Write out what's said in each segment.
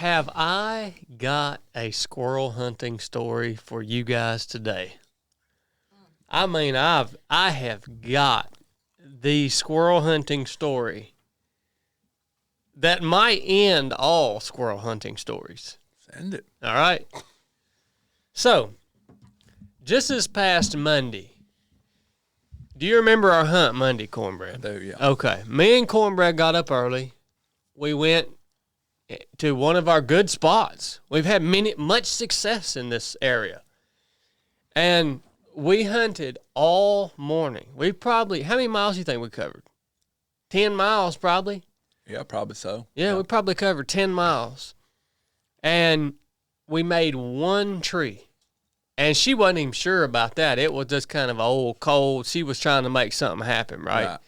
Have I got a squirrel hunting story for you guys today? I mean, I have got the squirrel hunting story that might end all squirrel hunting stories. Send it. All right. So, just this past Monday, do you remember our hunt Monday, Cornbread? I do, yeah. Okay. Me and Cornbread got up early. We went to one of our good spots. We've had much success in this area. And we hunted all morning. We probably, how many miles do you think we covered? 10 miles probably. Yeah, probably so. Yeah, we probably covered 10 miles. And we made one tree. And she wasn't even sure about that. It was just kind of old, cold. She was trying to make something happen, right?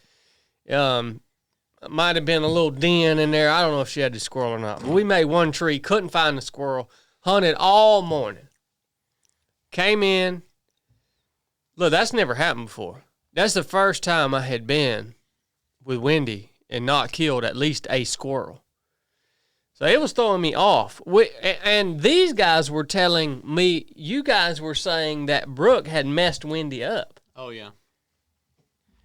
Might have been a little den in there. I don't know if she had the squirrel or not. But we made one tree, couldn't find the squirrel, hunted all morning. Came in. Look, that's never happened before. That's the first time I had been with Wendy and not killed at least a squirrel. So it was throwing me off. And these guys were telling me, you guys were saying that Brooke had messed Wendy up. Oh, yeah.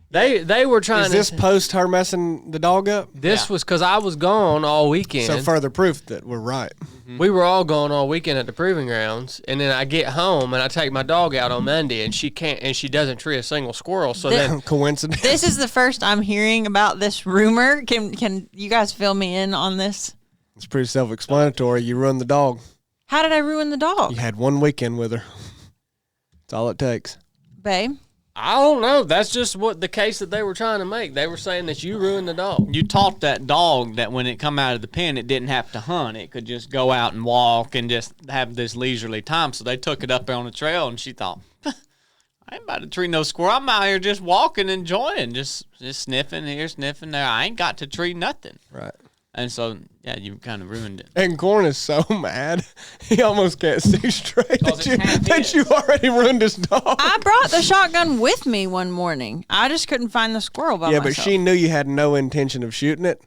They were trying to... Is this post her messing the dog up? This was because I was gone all weekend. So further proof that we're right. Mm-hmm. We were all gone all weekend at the proving grounds, and then I get home and I take my dog out on Monday, and she doesn't tree a single squirrel. So then Coincidence. This is the first I'm hearing about this rumor. Can you guys fill me in on this? It's pretty self-explanatory. You ruined the dog. How did I ruin the dog? You had one weekend with her. That's all it takes. Babe? I don't know. That's just what the case that they were trying to make. They were saying that you ruined the dog. You taught that dog that when it come out of the pen, it didn't have to hunt. It could just go out and walk and just have this leisurely time. So they took it up there on the trail, and she thought, I ain't about to treat no squirrel. I'm out here just walking, enjoying, just sniffing here, sniffing there. I ain't got to treat nothing. Right. And so, yeah, you kind of ruined it. And Corn is so mad, he almost can't see straight that you already ruined his dog. I brought the shotgun with me one morning. I just couldn't find the squirrel by myself. Yeah, but she knew you had no intention of shooting it.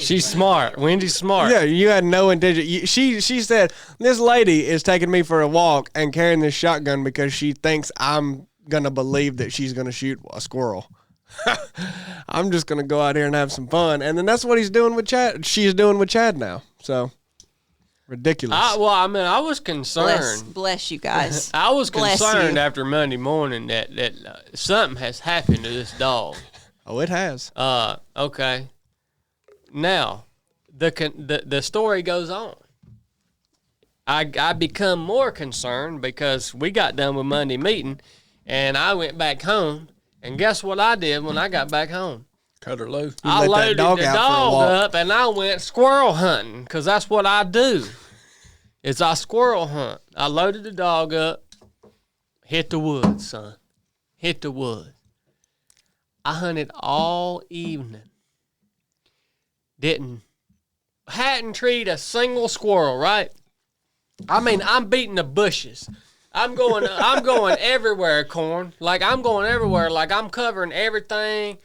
She's smart. Wendy's smart. Yeah, you had no intention. She said, this lady is taking me for a walk and carrying this shotgun because she thinks I'm going to believe that she's going to shoot a squirrel. I'm just going to go out here and have some fun. And then that's what he's doing with Chad. She's doing with Chad now. So, ridiculous. I was concerned. Bless you guys. I was Bless concerned you. After Monday morning that something has happened to this dog. Oh, it has. Okay. Now, the story goes on. I become more concerned because we got done with Monday meeting, and I went back home. And guess what I did when I got back home? Cut her loose. I loaded the dog up and I went squirrel hunting because that's what I do. Is I squirrel hunt. I loaded the dog up, hit the woods, son. Hit the woods. I hunted all evening. Hadn't treated a single squirrel, right? I mean, I'm beating the bushes. I'm going everywhere, Corn. Like I'm going everywhere. Like I'm covering everything.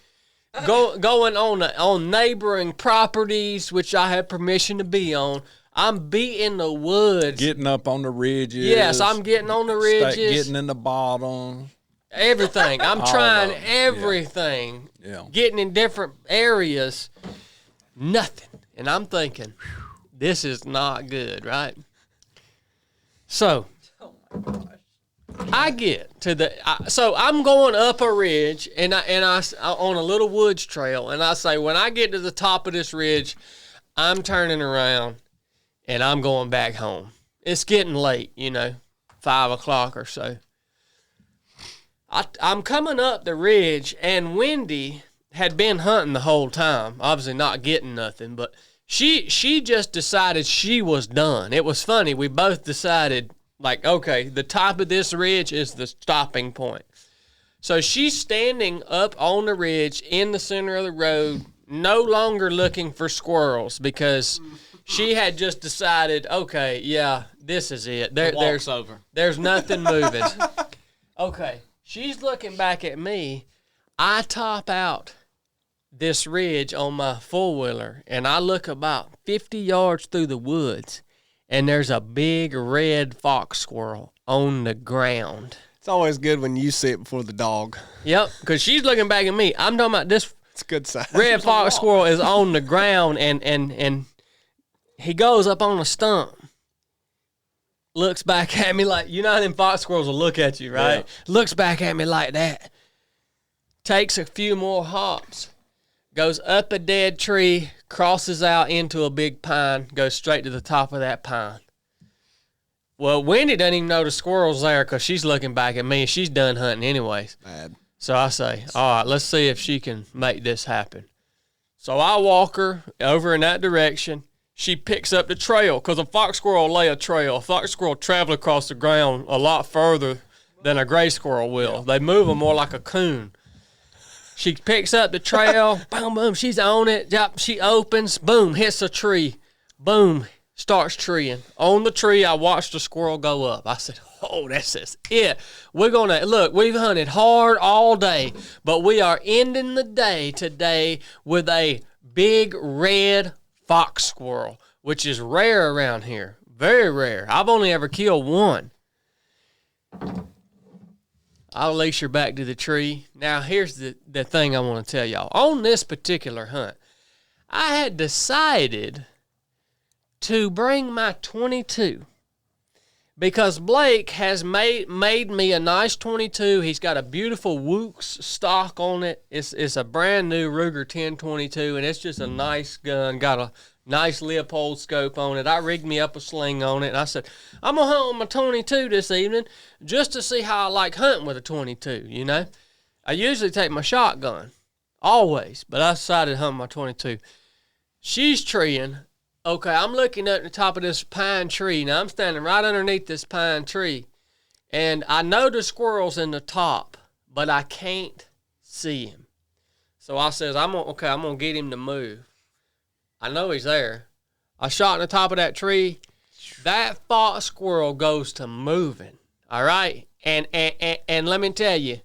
Going on neighboring properties, which I have permission to be on. I'm beating the woods. Getting up on the ridges. Yes, I'm getting on the ridges. Getting in the bottom. Everything. I'm trying everything. Yeah. Getting in different areas. Nothing. And I'm thinking, this is not good, right? So. I get to so I'm going up a ridge and I on a little woods trail, and I say when I get to the top of this ridge, I'm turning around and I'm going back home. It's getting late, 5 o'clock or so. I'm coming up the ridge, and Wendy had been hunting the whole time, obviously not getting nothing, but she just decided she was done. It was funny. We both decided. Like, okay, the top of this ridge is the stopping point. So she's standing up on the ridge in the center of the road, no longer looking for squirrels because she had just decided, okay, yeah, this is it. There's nothing moving. Okay, she's looking back at me. I top out this ridge on my four-wheeler, and I look about 50 yards through the woods, and there's a big red fox squirrel on the ground. It's always good when you see it before the dog. Yep, because she's looking back at me. I'm talking about this It's a good sign. red fox squirrel is on the ground, and he goes up on a stump, looks back at me like, you know how them fox squirrels will look at you, right? Yeah. Looks back at me like that. Takes a few more hops. Goes up a dead tree, crosses out into a big pine, goes straight to the top of that pine. Well, Wendy doesn't even know the squirrel's there because she's looking back at me. She's done hunting anyways. Bad. So I say, all right, let's see if she can make this happen. So I walk her over in that direction. She picks up the trail because a fox squirrel will lay a trail. A fox squirrel travel across the ground a lot further than a gray squirrel will. They move them more like a coon. She picks up the trail, boom, boom, she's on it. Yep, she opens, boom, hits a tree, boom, starts treeing. On the tree, I watched the squirrel go up. I said, oh, that's just it. We're going to, look, we've hunted hard all day, but we are ending the day today with a big red fox squirrel, which is rare around here. Very rare. I've only ever killed one. I'll leash her back to the tree. Now, here's the thing I want to tell y'all. On this particular hunt, I had decided to bring my 22 because Blake has made me a nice 22. He's got a beautiful Wooks stock on it. It's a brand new Ruger 1022, and it's just a nice gun. Got a nice Leopold scope on it. I rigged me up a sling on it, and I said, I'm going to hunt with my 22 this evening just to see how I like hunting with a 22, you know? I usually take my shotgun, always, but I decided to hunt with my 22. She's treeing. Okay, I'm looking at the top of this pine tree. Now, I'm standing right underneath this pine tree, and I know the squirrel's in the top, but I can't see him. So I says, I'm going to get him to move. I know he's there. I shot in the top of that tree. That fox squirrel goes to moving, all right? And let me tell you,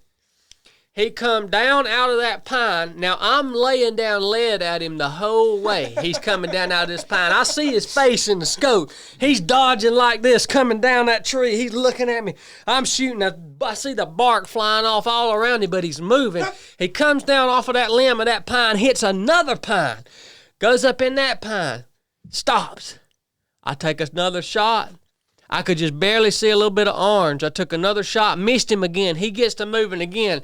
he come down out of that pine. Now, I'm laying down lead at him the whole way. He's coming down out of this pine. I see his face in the scope. He's dodging like this, coming down that tree. He's looking at me. I'm shooting. I see the bark flying off all around him, but he's moving. He comes down off of that limb of that pine, hits another pine. Goes up in that pine, stops. I take another shot. I could just barely see a little bit of orange. I took another shot, missed him again. He gets to moving again.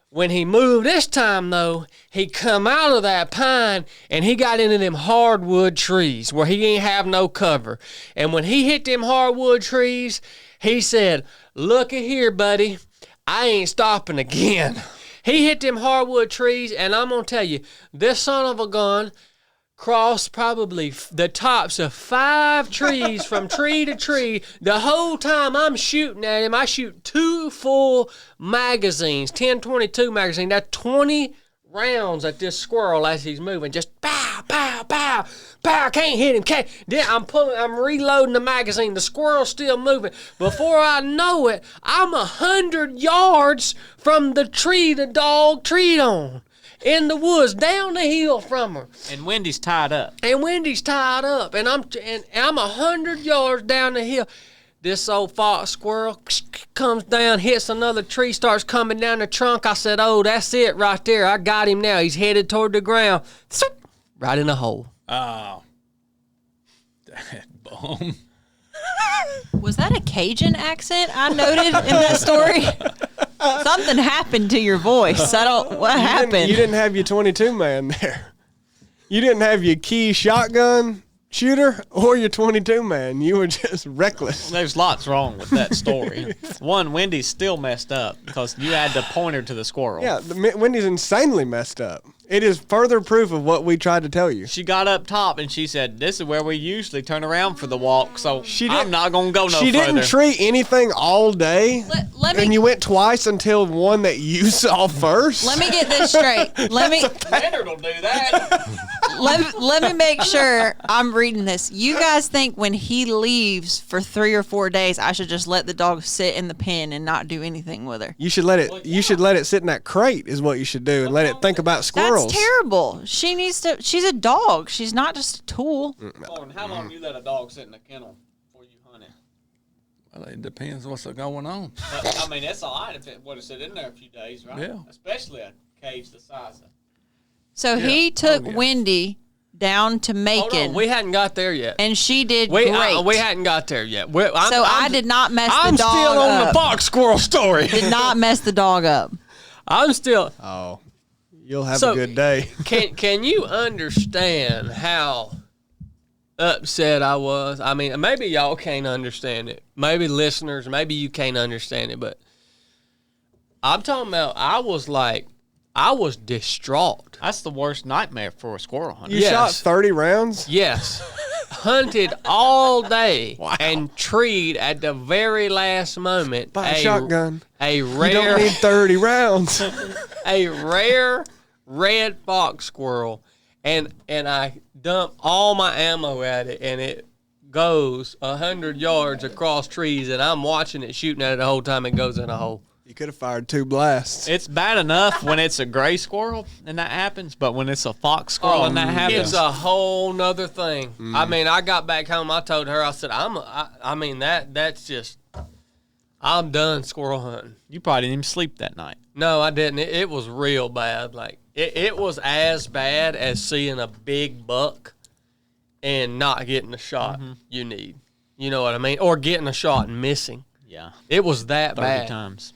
When he moved this time, though, he come out of that pine, and he got into them hardwood trees where he ain't have no cover. And when he hit them hardwood trees, he said, looky here, buddy, I ain't stopping again. He hit them hardwood trees, and I'm going to tell you, this son of a gun crossed probably the tops of 5 trees from tree to tree. The whole time I'm shooting at him, I shoot 2 full magazines, 10-22 magazine. That's 20 rounds at this squirrel as he's moving. Just pow, pow, pow, pow. Can't hit him. I'm reloading the magazine. The squirrel's still moving. Before I know it, I'm 100 yards from the tree the dog treed on. In the woods, down the hill from her. And Wendy's tied up. And I'm 100 yards down the hill. This old fox squirrel comes down, hits another tree, starts coming down the trunk. I said, oh, that's it right there. I got him now. He's headed toward the ground. Right in a hole. Oh. Boom. Was that a Cajun accent I noted in that story? Something happened to your voice. What happened? You didn't have your 22 man there. You didn't have your key shotgun shooter or your 22 man. You were just reckless. There's lots wrong with that story. One, Wendy's still messed up because you had to point her to the squirrel. Yeah, Wendy's insanely messed up. It is further proof of what we tried to tell you. She got up top and she said, this is where we usually turn around for the walk, so I'm not going to go no further. She didn't tree anything all day, and you went twice until one that you saw first? Let me get this straight. Leonard will do that. let me make sure I'm reading this. You guys think when he leaves for 3 or 4 days, I should just let the dog sit in the pen and not do anything with her? You should let it. You should let it sit in that crate. Is what you should do, and let it think about squirrels. That's terrible. She needs to. She's a dog. She's not just a tool. Lauren, how long you let a dog sit in a kennel before you hunt it? Well, it depends what's going on. But, I mean, that's all right if it would have sit in there a few days, right? Yeah. Especially a cage the size of. So he took yeah. Wendy down to Hold Macon, on, we hadn't got there yet. and she did We great. we hadn't got there yet. I did not mess I'm the dog still on up. the fox squirrel story. Did not mess the dog up. I'm still. Oh, you'll have So- a good day. Can you understand how upset I was? I mean, maybe y'all can't understand it. Maybe listeners, maybe you can't understand it. But I'm talking about. I was distraught. That's the worst nightmare for a squirrel hunter. You Yes. shot 30 rounds. Yes. Hunted all day and treed at the very last moment Buy a shotgun. a You don't rare need 30 rounds. a rare red fox squirrel, and I dump all my ammo at it, and it goes 100 yards across trees, and I'm watching it, shooting at it the whole time it goes in a hole. You could have fired 2 blasts. It's bad enough when it's a gray squirrel and that happens, but when it's a fox squirrel and that happens, It's a whole nother thing. I mean, I got back home. I told her, I said, that's just, I'm done squirrel hunting. you probably didn't even sleep that night. No, I didn't. It was real bad. Like it was as bad as seeing a big buck and not getting the shot you need. You know what I mean? Or getting a shot and missing. Yeah, It was that 30 bad. times.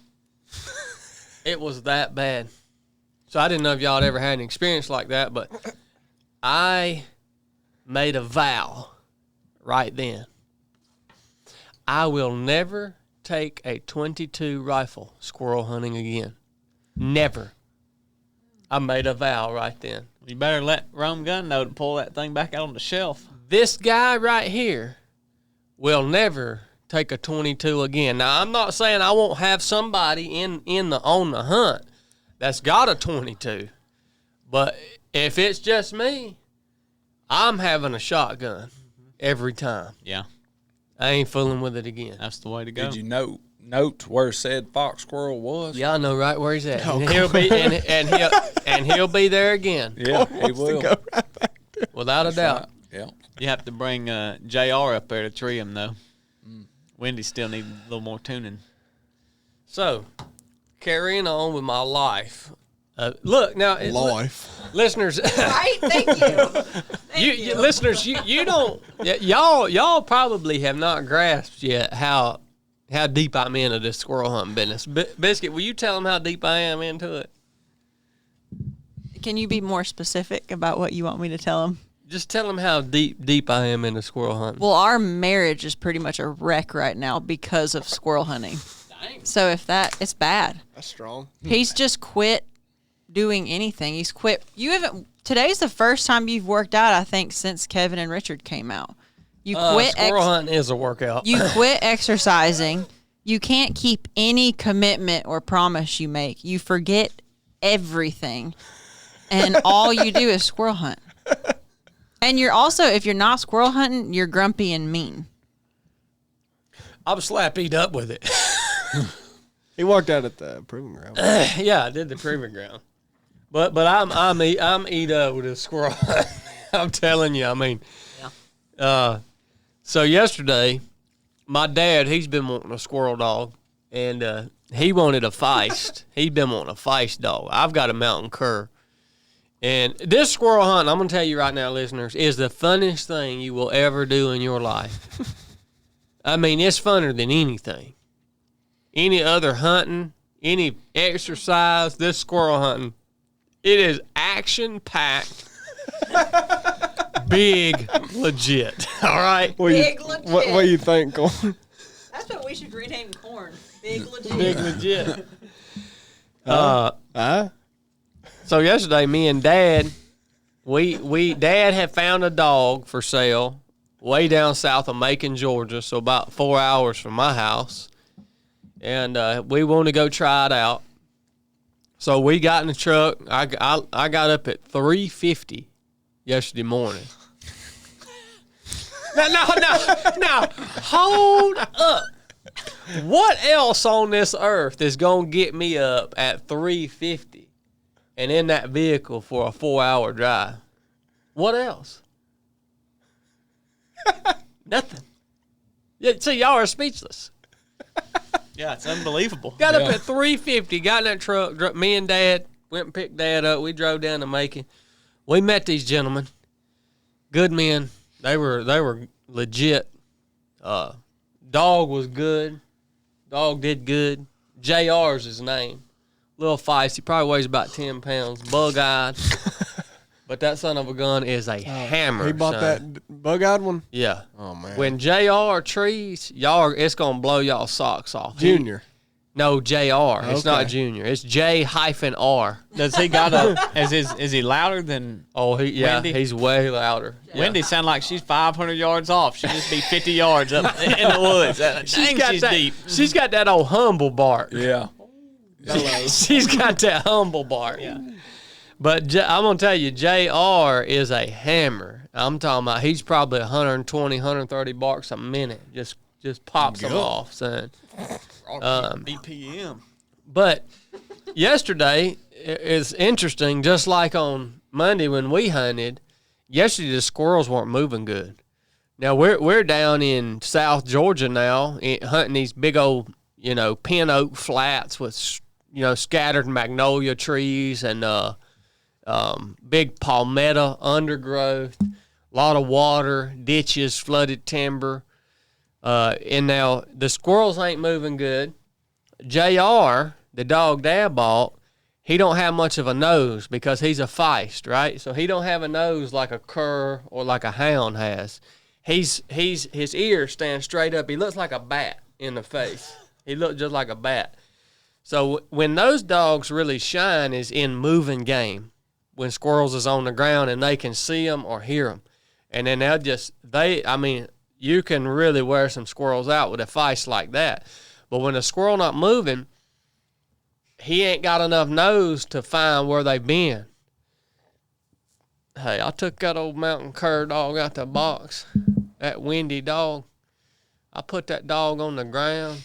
It was that bad. So I didn't know if y'all had ever had an experience like that, but I made a vow right then. I will never take a .22 rifle squirrel hunting again. Never. I made a vow right then. You better let Rome Gun know to pull that thing back out on the shelf. This guy right here will never take a .22 again. Now, I'm not saying I won't have somebody on the hunt that's got a .22, but if it's just me, I'm having a shotgun every time. Yeah, I ain't fooling with it again. that's the way to go. Did you note where said fox squirrel was? Y'all know right where he's at. And he'll be and he'll be there again, Yeah, he will. without a doubt. Yeah. You have to bring JR up there to tree him, though. Wendy still needs a little more tuning. So, carrying on with my life. Look now, listeners. Right? Thank you. You listeners, you don't y'all probably have not grasped yet how deep I'm into this squirrel hunting business. Biscuit, will you tell them how deep I am into it? Can you be more specific about what you want me to tell them? Just tell them how deep I am into squirrel hunting. Well, our marriage is pretty much a wreck right now because of squirrel hunting. Dang. So it's bad. That's strong. He's just quit doing anything. He's quit. Today's the first time you've worked out, I think, since Kevin and Richard came out. You quit. Squirrel hunting is a workout. You quit exercising. You can't keep any commitment or promise you make. You forget everything, and all you do is squirrel hunt. And you're also, if you're not squirrel hunting, you're grumpy and mean. I'm slap-eat up with it. He walked out at the proving ground. Yeah, I did the proving ground. But I'm eat up with a squirrel. I'm telling you. I mean, so yesterday, my dad, he's been wanting a squirrel dog, and he wanted a feist. He's been wanting a feist dog. I've got a mountain cur. And this squirrel hunt, I'm going to tell you right now, listeners, is the funnest thing you will ever do in your life. I mean, it's funner than anything. Any other hunting, any exercise, this squirrel hunting, it is action-packed, big, legit. All right? Big legit. What do you think, Cole? That's what we should rename corn. Big legit. Big, legit. So yesterday, me and Dad, Dad had found a dog for sale way down south of Macon, Georgia, so about 4 hours from my house. And we wanted to go try it out. So we got in the truck. I got up at 3:50 yesterday morning. No. Hold up. What else on this earth is going to get me up at 3:50 and in that vehicle for a 4-hour drive? What else? Nothing. Yeah, see, y'all are speechless. Yeah, it's unbelievable. Got up at 3:50, got in that truck. Me and Dad went and picked Dad up. We drove down to Macon. We met these gentlemen. Good men. They were legit. Dog was good. Dog did good. JR's his name. Little feisty. Probably weighs about 10 pounds. Bug-eyed. But that son of a gun is a hammer. He bought son. that bug-eyed one? Yeah. Oh, man. When JR trees, it's going to blow y'all socks off. Junior. No, JR. It's not Okay. Junior. It's J-R. Does he got is he louder than Wendy? He's way louder. Wendy sound like she's 500 yards off. She'd just be 50 yards up in the woods. Dang, she's deep. She's got that old humble bark. Yeah. She's got that humble bark. Yeah. But I'm going to tell you, JR is a hammer. I'm talking about he's probably 120, 130 barks a minute. Just pops them off, son. BPM. But yesterday is interesting, just like on Monday when we hunted, yesterday the squirrels weren't moving good. Now we're down in South Georgia now, hunting these big old, pin oak flats with, scattered magnolia trees and big palmetto undergrowth, a lot of water, ditches, flooded timber. And now the squirrels ain't moving good. JR, the dog Dad bought, he don't have much of a nose because he's a feist, right? So he don't have a nose like a cur or like a hound has. His ears stand straight up. He looks like a bat in the face. He looks just like a bat. So when those dogs really shine is in moving game, when squirrels is on the ground and they can see them or hear them. And then you can really wear some squirrels out with a feist like that. But when a squirrel not moving, he ain't got enough nose to find where they've been. Hey, I took that old mountain cur dog out the box, that windy dog. I put that dog on the ground.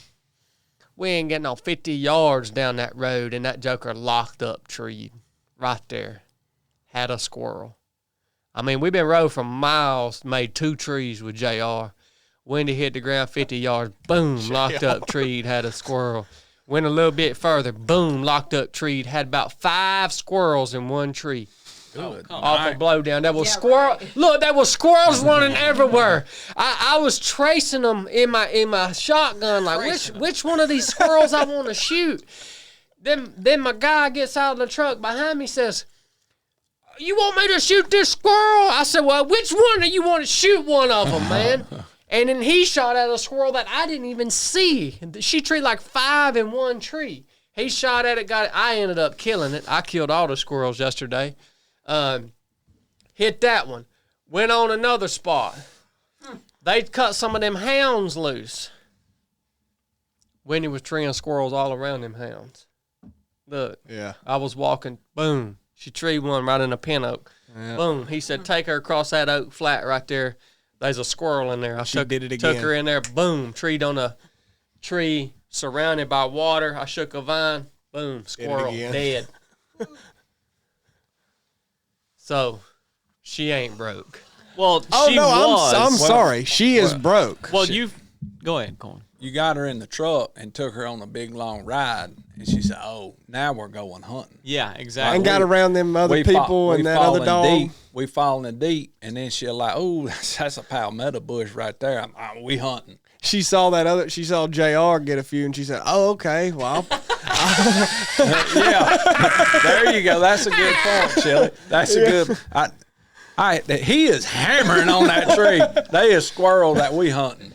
We ain't getting no 50 yards down that road, and that joker locked up tree right there. Had a squirrel. We've been rode for miles, made 2 trees with JR. Wendy hit the ground 50 yards, boom, locked up tree, had a squirrel. Went a little bit further, boom, locked up tree, had about 5 squirrels in one tree. Good. Off a blowdown. That was squirrel. Right. Look, that was squirrels running everywhere. I was tracing them in my shotgun, like which one of these squirrels I want to shoot. Then my guy gets out of the truck behind me, says, "You want me to shoot this squirrel?" I said, "Well, which one do you want to shoot one of them, man?" And then he shot at a squirrel that I didn't even see. She treed like 5 in one tree. He shot at it, got it. I ended up killing it. I killed all the squirrels yesterday. Hit that one. Went on another spot. They cut some of them hounds loose. Wendy was treeing squirrels all around them hounds. Look. Yeah. I was walking, boom. She treed one right in a pin oak. Yep. Boom. He said, "Take her across that oak flat right there. There's a squirrel in there." She did it again. Took her in there. Boom. Treed on a tree surrounded by water. I shook a vine. Boom. Squirrel dead. So, she ain't broke. Well, I'm sorry. She is broke. Well, go ahead, Corn. You got her in the truck and took her on a big long ride, and she said, "Oh, now we're going hunting." Yeah, exactly. And got around them other people and that other dog. Deep. We falling deep, and then she'll like, "Oh, that's a palmetto bush right there. We hunting." She saw She saw JR get a few, and she said, "Oh, okay. Well, yeah, there you go. That's a good point, Shelly. That's a good. He is hammering on that tree. They is squirrel that we hunting.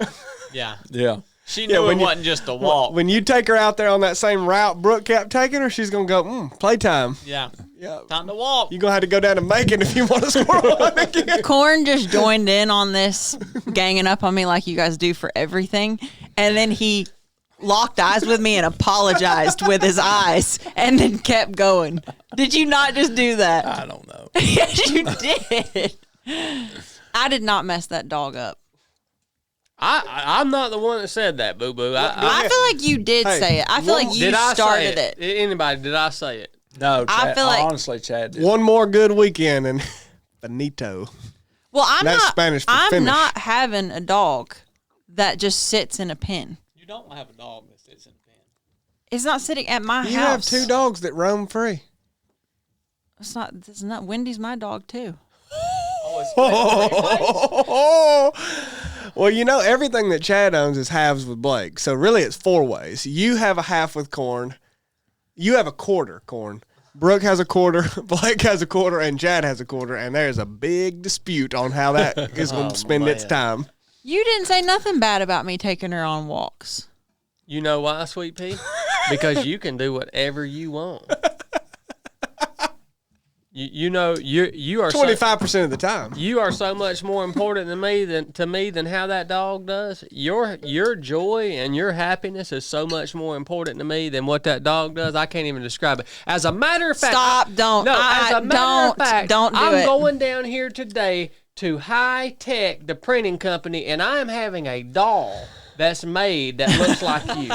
Yeah, yeah. She knew it wasn't just a walk. When you take her out there on that same route Brooke kept taking her, she's gonna go, playtime. Yeah. Yeah. Time to walk. You're gonna have to go down to Macon if you want a squirrel hunt again. Corn just joined in on this, ganging up on me like you guys do for everything, and then he locked eyes with me and apologized with his eyes and then kept going. Did you not just do that? I don't know. Yes, you did. I did not mess that dog up. I'm not the one that said that, Boo Boo. I feel like you did say it. I feel like you did I started say it. Anybody? Did I say it? No, Chad, I feel like- honestly, Chad did. One more good weekend and Benito. Well, I'm That's not. Spanish for I'm finish. not having a dog that just sits in a pen. You don't have a dog that sits in a pen. It's not sitting at my You have house. 2 dogs that roam free. It's not. It's not. Wendy's my dog too. Well, you know, everything that Chad owns is halves with Blake. So really it's 4 ways. You have a half with Corn. You have a quarter, Corn. Brooke has a quarter, Blake has a quarter, and Chad has a quarter. And there's a big dispute on how that is going to spend its time. You didn't say nothing bad about me taking her on walks. You know why, Sweet Pea? Because you can do whatever you want. You know you are 25% of the time. You are so much more important to me than how that dog does. Your joy and your happiness is so much more important to me than what that dog does. I can't even describe it. As a matter of fact, Stop! Don't. as a matter of fact, Don't do I'm it. going down here today to High Tech, the printing company, and I am having a doll that's made that looks like you.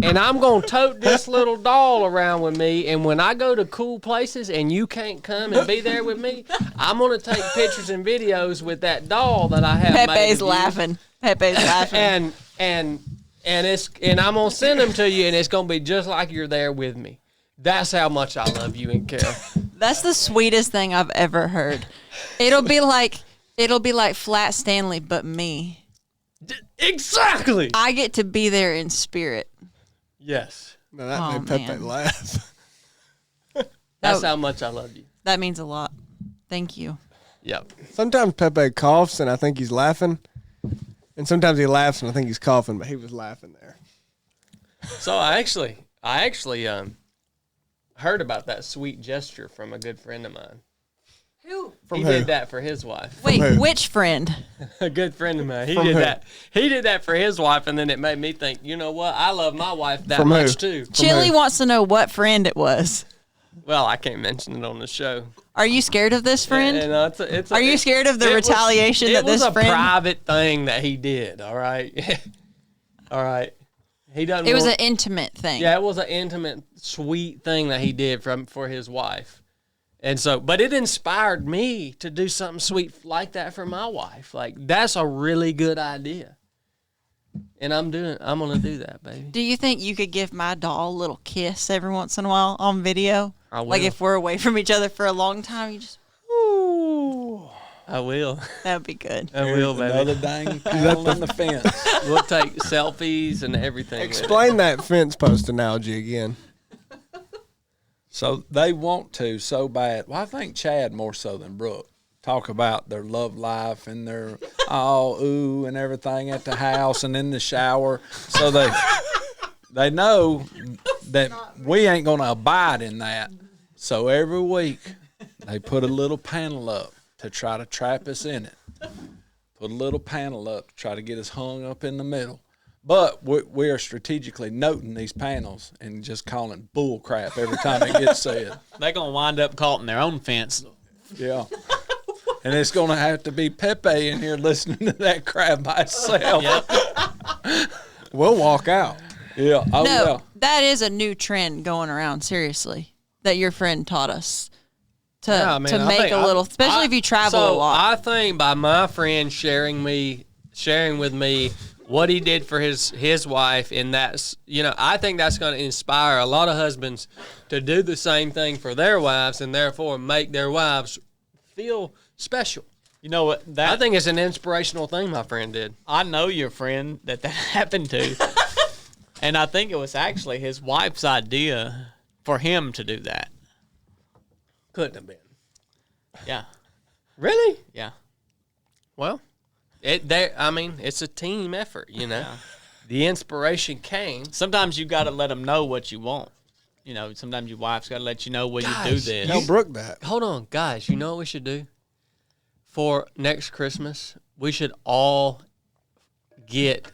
And I'm going to tote this little doll around with me. And when I go to cool places and you can't come and be there with me, I'm going to take pictures and videos with that doll that I have made Pepe's of you. laughing. Pepe's laughing. And I'm going to send them to you, and it's going to be just like you're there with me. That's how much I love you and care. That's the sweetest thing I've ever heard. It'll be like Flat Stanley, but me. Exactly. I get to be there in spirit. Yes. No, that Oh, made Pepe man. laugh. That's how much I love you. That means a lot. Thank you. Yep. Sometimes Pepe coughs and I think he's laughing. And sometimes he laughs and I think he's coughing, but he was laughing there. So I actually heard about that sweet gesture from a good friend of mine. Who? From He who? did that for his wife. Wait, who? which friend? A good friend of mine. He From did who? that. He did that for his wife, and then it made me think, you know what? I love my wife that From who? much too. Chili wants to know what friend it was. Well, I can't mention it on the show. Are you scared of this friend? And, Are you scared of the retaliation that this It was a friend? private thing that he did. All right. All right. He doesn't. It was want- an intimate thing. Yeah, it was an intimate, sweet thing that he did for his wife. And so, but it inspired me to do something sweet like that for my wife. Like, that's a really good idea. And I'm going to do that, baby. Do you think you could give my doll a little kiss every once in a while on video? I will. Like if we're away from each other for a long time, you just, I will. that would be good. I will, baby. Another dang panel on the fence. We'll take selfies and everything. with it. Explain that fence post analogy again. So they want to so bad. Well, I think Chad more so than Brooke talk about their love life and their ooh and everything at the house and in the shower. So they know that we ain't gonna abide in that. So every week they put a little panel up to try to trap us in it. Put a little panel up to try to get us hung up in the middle. But we are strategically noting these panels and just calling bull crap every time it gets said. They're going to wind up caught in their own fence. Yeah. And it's going to have to be Pepe in here listening to that crap by itself. Yep. We'll walk out. Yeah. Oh, No, yeah. that is a new trend going around, seriously, that your friend taught us to, Yeah, I mean, to I make think a little, especially if you travel a lot. I think by my friend sharing with me what he did for his wife, and that's, I think that's going to inspire a lot of husbands to do the same thing for their wives, and therefore make their wives feel special. You know what? I think it's an inspirational thing my friend did. I know your friend that happened to. And I think it was actually his wife's idea for him to do that. Couldn't have been. Yeah. Really? Yeah. Well, it's a team effort, The inspiration came. Sometimes you got to let them know what you want. Sometimes your wife's got to let you know when you do Gosh, this. Tell Brooke that. Hold on, guys. You know what we should do? For next Christmas, we should all get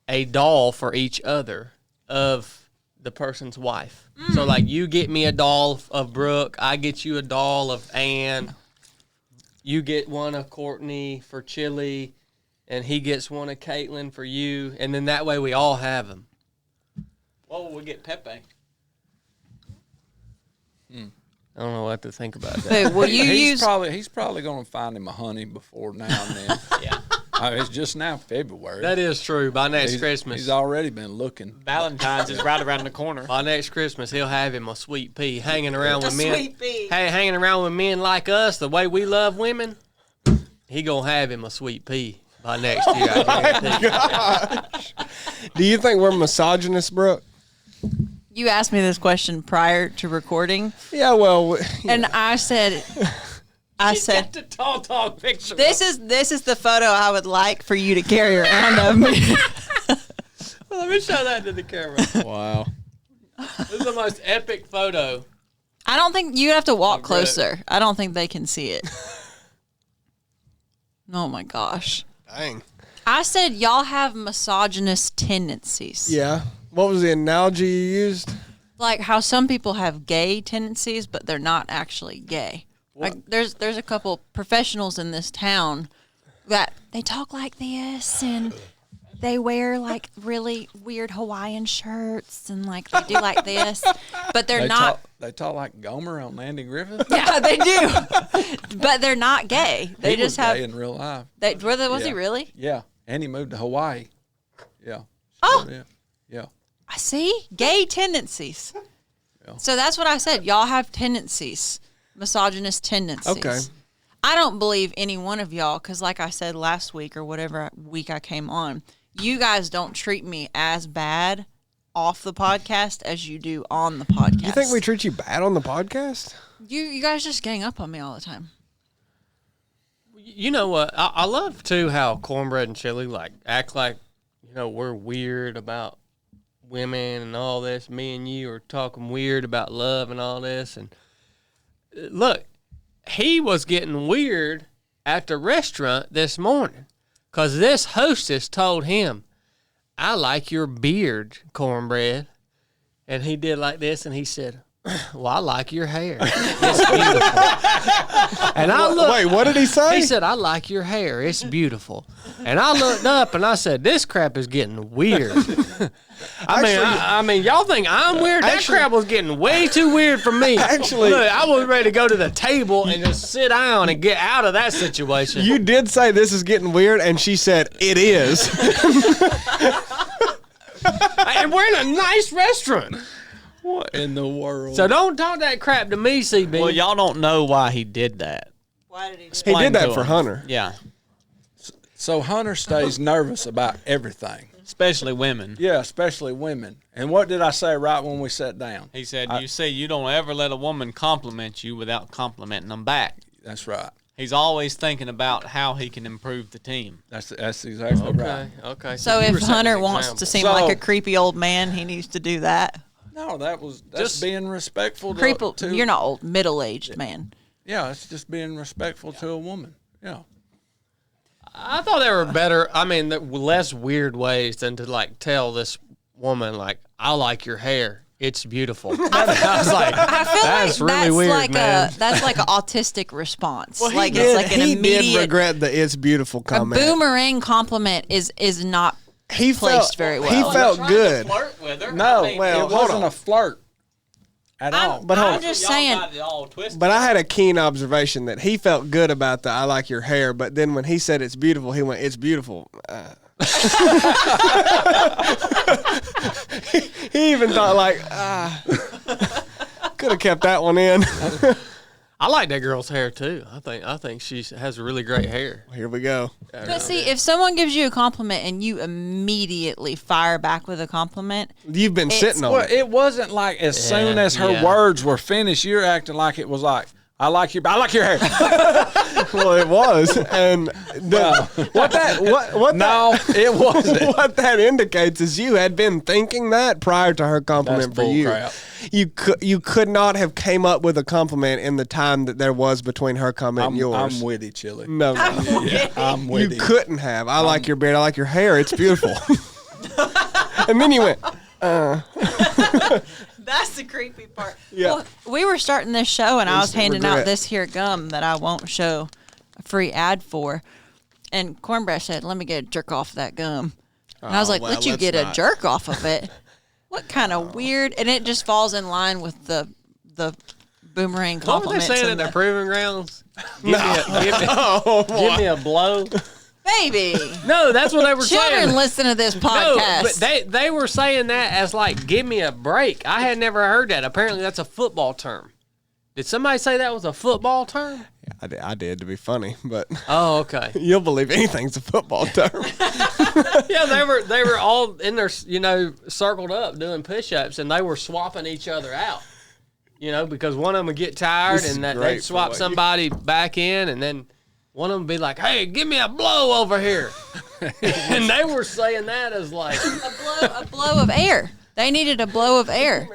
a doll for each other of the person's wife. So like you get me a doll of Brooke, I get you a doll of Ann, you get one of Courtney for Chili, and he gets one of Caitlin for you, and then that way we all have them. What will we get Pepe? I don't know what to think about that. Wait, will you use? He's probably going to find him a honey before now and then. Yeah. It's just now February. That is true. By next Christmas. He's already been looking. Valentine's is right around the corner. By next Christmas, he'll have him a sweet pea hanging around with men. Sweet pea. Hey, hanging around with men like us, the way we love women. He gonna have him a sweet pea by next year. I guarantee. Do you think we're misogynist, Brooke? You asked me this question prior to recording, Yeah, well, and I said, Got the tall picture. this is the photo I would like for you to carry around of me. Let me show that to the camera. Wow. This is the most epic photo. I don't think you have to walk Brooke. closer. I don't think they can see it. Oh my gosh. dang. I said y'all have misogynist tendencies. Yeah. What was the analogy you used? Like how some people have gay tendencies, but they're not actually gay. Like there's a couple professionals in this town that they talk like this and they wear like really weird Hawaiian shirts and like they do like this, but they're not. They talk like Gomer on Andy Griffith. Yeah, they do, but they're not gay. They He just was have. gay in real life. Was he Yeah. really? Yeah, and he moved to Hawaii. Yeah. Oh. Yeah. Yeah. I see gay tendencies. Yeah. So that's what I said. Y'all have tendencies, misogynist tendencies. Okay. I don't believe any one of y'all because, like I said last week or whatever week I came on, you guys don't treat me as bad off the podcast as you do on the podcast. You think we treat you bad on the podcast? You guys just gang up on me all the time. You know what? I love too how Cornbread and Chili like act like we're weird about women and all this. Me and you are talking weird about love and all this. And look, he was getting weird at the restaurant this morning because this hostess told him, "I like your beard, Cornbread." And he did like this, and he said, "Well, I like your hair. It's beautiful." And I looked. Wait, what did he say? He said, "I like your hair. It's beautiful." And I looked up and I said, "This crap is getting weird." I mean, y'all think I'm weird? That crap was getting way too weird for me. Actually- look, I was ready to go to the table and just sit down and get out of that situation. You did say this is getting weird, and she said it is. And we're in a nice restaurant. What in the world? So don't talk that crap to me, CB. Well, y'all don't know why he did that. Why did he do He Explain did that to for him. Hunter. Yeah, So Hunter stays nervous about everything. especially women. Yeah, especially women. And what did I say right when we sat down? He said, "You say you don't ever let a woman compliment you without complimenting them back." That's right. He's always thinking about how he can improve the team. That's exactly right. Okay. So you were if setting Hunter an wants example. to seem So- like a creepy old man, he needs to do that. No, that's Just- being respectful to You're not old, middle-aged man. Yeah, it's just being respectful to a woman. Yeah. I thought there were better, less weird ways than to like tell this woman like, "I like your hair. It's beautiful." I was like, I feel that's like really that's weird, like man. that's like an autistic response. Well, like it's like an he immediate did regret the "it's beautiful" a comment. boomerang compliment is not He placed very well. He felt good. Flirt with her. No, well, it hold wasn't on. a flirt at all. But hold I'm on. just Y'all saying. got it all twisted. But I had a keen observation that he felt good about the "I like your hair," but then when he said it's beautiful, he went, "It's beautiful." He even thought like, could have kept that one in. I like that girl's hair too. I think she has really great hair. Here we go. But see, if someone gives you a compliment and you immediately fire back with a compliment, You've been sitting on Well, it. it wasn't like as soon as her yeah. words were finished, you're acting like it was like, I like your hair. Well, it was, and what No, it wasn't. what that indicates is you had been thinking that prior to her compliment That's for you. bull You could not have came up with a compliment in the time that there was between her comment and yours. I'm witty, Chili. No, Yeah, I'm you witty. couldn't have. I like your beard. I like your hair. It's beautiful. And then you went, That's the creepy part. Yeah. Well, we were starting this show, and I was Instant handing regret. out this here gum that I won't show a free ad for. And Cornbread said, "Let me get a jerk off of that gum." And I was like, well, "Let you let's get a not. jerk off of it? What kind of weird?" And it just falls in line with the boomerang What were they compliments. saying at and the the, proving grounds? Give me a blow. baby, No, that's what they were children saying. listen to this No, podcast. but they were saying that as like, give me a break. I had never heard that. Apparently, that's a football term. Did somebody say that was a football term? I did to be funny, but Oh, okay. you'll believe anything's a football term. Yeah, they were all in there, circled up doing push-ups, and they were swapping each other out. Because one of them would get tired, This is and they'd great swap for you. somebody back in, and then one of them would be like, "Hey, give me a blow over here," and they were saying that as like, a blow of air. They needed a blow of air.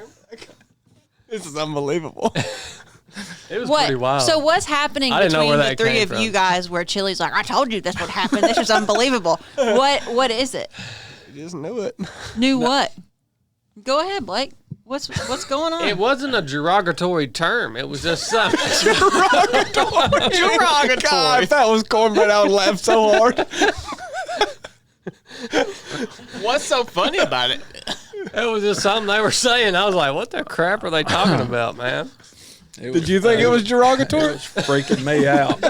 This is unbelievable. it was pretty wild. So what's happening I didn't know between where the that three came of from. you guys where Chili's like, "I told you this would happen. This is unbelievable." What is it? You just knew it. New what? Go ahead, Blake. What's going on? It wasn't a derogatory term. It was just something. God, if that was cornbread, I would laugh so hard. What's so funny about it? It was just something they were saying. I was like, "What the crap are they talking about, man?" Did you think it was derogatory? Freaking me out.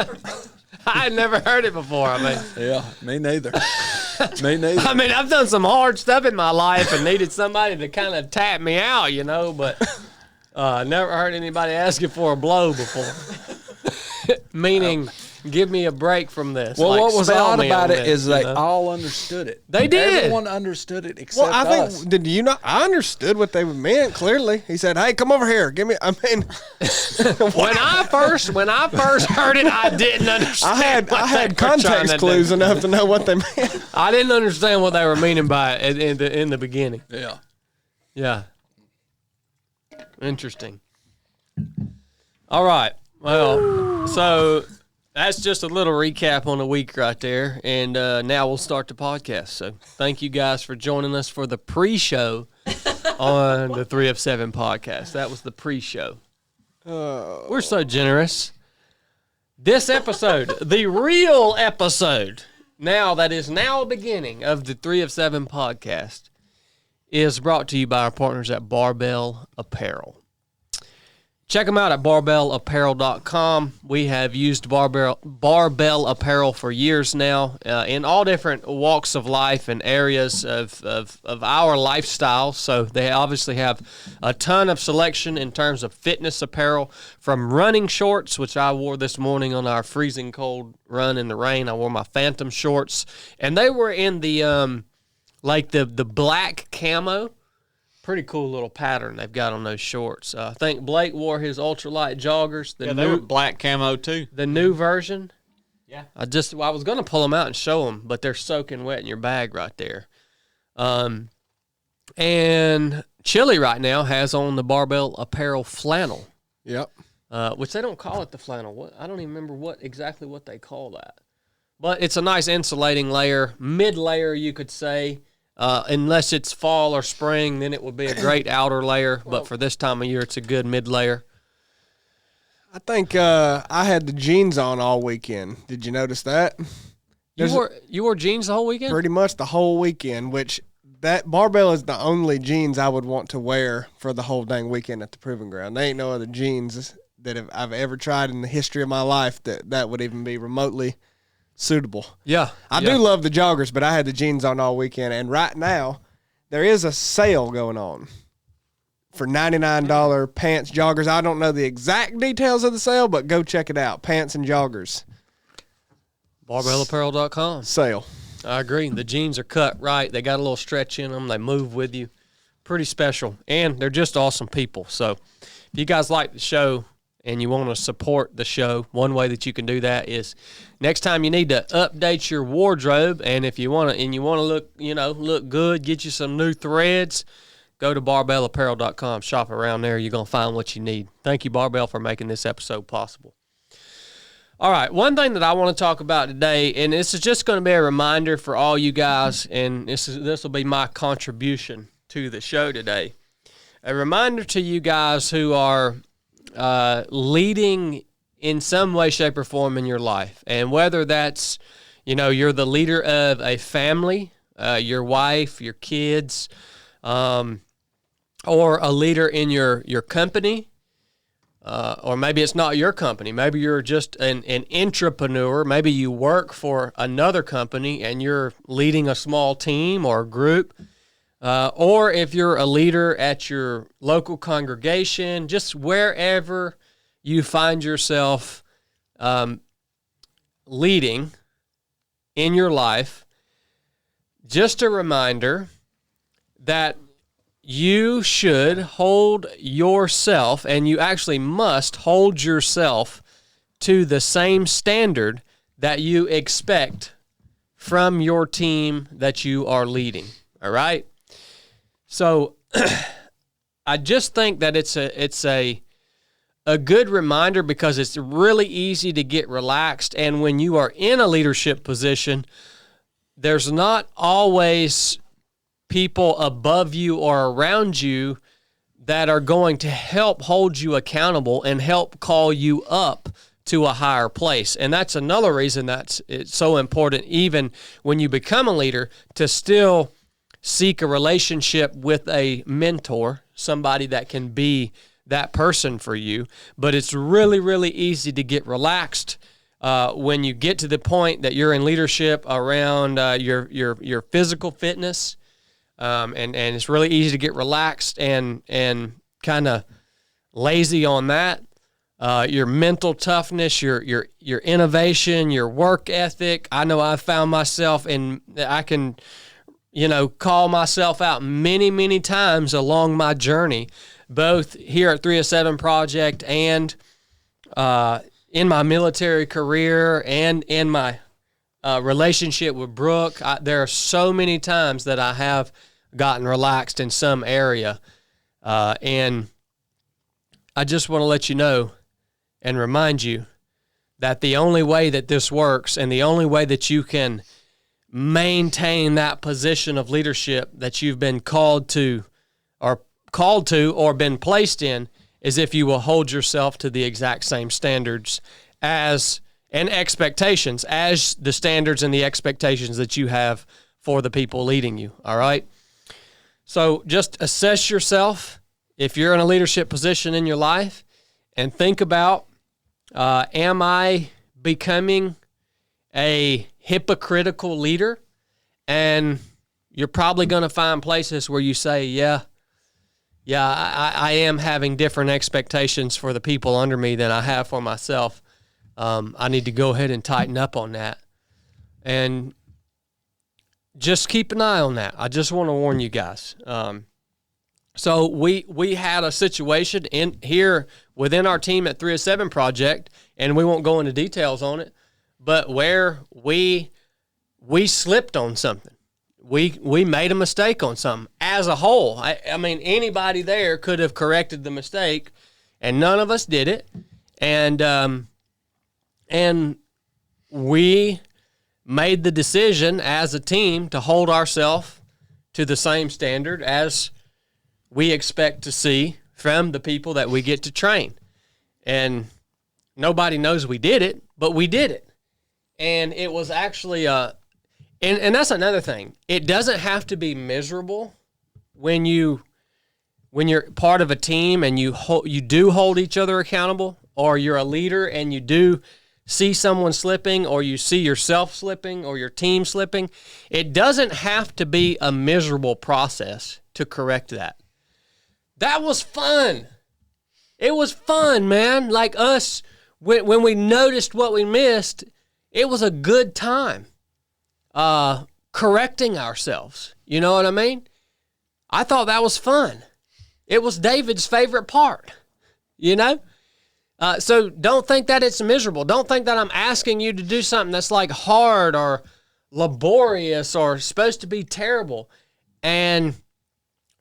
I had never heard it before. Yeah, me neither. Me neither. I've done some hard stuff in my life and needed somebody to kind of tap me out, but never heard anybody asking for a blow before. Meaning, give me a break from this. Well, Like, what was spell odd me about on it this, is they you know? all understood it. They did. Everyone understood it except Well, I think us. did you not? I understood what they meant clearly. He said, "Hey, come over here. Give me." I mean, When I first heard it, I didn't understand. I had what they were trying context to clues do. enough to know what they meant. I didn't understand what they were meaning by it in the beginning. Yeah. Yeah. Interesting. All right. Well, so that's just a little recap on the week right there. And now we'll start the podcast. So thank you guys for joining us for the pre-show on the 3 of 7 podcast. That was the pre-show. We're so generous. This episode, the real episode, that is now beginning of the 3 of 7 podcast, is brought to you by our partners at Barbell Apparel. Check them out at barbellapparel.com. We have used Barbell Apparel for years now in all different walks of life and areas of our lifestyle. So they obviously have a ton of selection in terms of fitness apparel, from running shorts, which I wore this morning on our freezing cold run in the rain. I wore my Phantom shorts, and they were in the the black camo. Pretty cool little pattern they've got on those shorts. I think Blake wore his ultralight joggers. They were black camo too. The new version. Yeah. I was going to pull them out and show them, but they're soaking wet in your bag right there. And Chili right now has on the Barbell Apparel flannel, Yep. which they don't call it the flannel. I don't even remember exactly what they call that. But it's a nice insulating layer, mid-layer you could say. Unless it's fall or spring, then it would be a great outer layer. But for this time of year, it's a good mid-layer. I think I had the jeans on all weekend. Did you notice that? You wore jeans the whole weekend? Pretty much the whole weekend, which that Barbell is the only jeans I would want to wear for the whole dang weekend at the Proving Ground. There ain't no other jeans that I've ever tried in the history of my life that would even be remotely suitable. Yeah. I do love the joggers, but I had the jeans on all weekend. And right now, there is a sale going on for $99 pants, joggers. I don't know the exact details of the sale, but go check it out. Pants and joggers. Barbellapparel.com. Sale. I agree. The jeans are cut right. They got a little stretch in them. They move with you. Pretty special. And they're just awesome people. So if you guys like the show and you want to support the show, one way that you can do that is next time you need to update your wardrobe, and if you want to look good, get you some new threads, go to barbellapparel.com, shop around there. You're going to find what you need. Thank you, Barbell, for making this episode possible. All right, one thing that I want to talk about today, and this is just going to be a reminder for all you guys, and this will be my contribution to the show today. A reminder to you guys who are leading in some way, shape, or form in your life, and whether that's, you're the leader of a family, your wife, your kids, or a leader in your company. Or maybe it's not your company. Maybe you're just an entrepreneur. Maybe you work for another company and you're leading a small team or group. Or if you're a leader at your local congregation, just wherever you find yourself leading in your life, just a reminder that you should hold yourself, and you actually must hold yourself to the same standard that you expect from your team that you are leading. All right? So I just think that it's a good reminder, because it's really easy to get relaxed, and when you are in a leadership position, there's not always people above you or around you that are going to help hold you accountable and help call you up to a higher place. And that's another reason that it's so important, even when you become a leader, to still seek a relationship with a mentor, somebody that can be that person for you. But it's really, really easy to get relaxed when you get to the point that you're in leadership around your physical fitness. And it's really easy to get relaxed and kind of lazy on that. Your mental toughness, your innovation, your work ethic. I know I've found myself, and I can, call myself out many, many times along my journey, both here at 307 Project and in my military career and in my relationship with Brooke. There are so many times that I have gotten relaxed in some area. And I just want to let you know and remind you that the only way that this works, and the only way that you can maintain that position of leadership that you've been called to or been placed in, is if you will hold yourself to the exact same standards and expectations as the standards and the expectations that you have for the people leading you. All right. So just assess yourself if you're in a leadership position in your life, and think about, am I becoming a hypocritical leader? And you're probably going to find places where you say, yeah, I am having different expectations for the people under me than I have for myself. I need to go ahead and tighten up on that. And just keep an eye on that. I just want to warn you guys. So we had a situation in here within our team at 307 Project, and we won't go into details on it, but where we slipped on something. We made a mistake on something as a whole. I mean, anybody there could have corrected the mistake, and none of us did it. And we made the decision as a team to hold ourselves to the same standard as we expect to see from the people that we get to train. And nobody knows we did it, but we did it. And it was actually and that's another thing. It doesn't have to be miserable when you're part of a team and you do hold each other accountable, or you're a leader and you do see someone slipping, or you see yourself slipping, or your team slipping. It doesn't have to be a miserable process to correct that. That was fun. It was fun, man. Like us, when we noticed what we missed, it was a good time correcting ourselves. You know what I mean? I thought that was fun. It was David's favorite part, So don't think that it's miserable. Don't think that I'm asking you to do something that's like hard or laborious or supposed to be terrible. And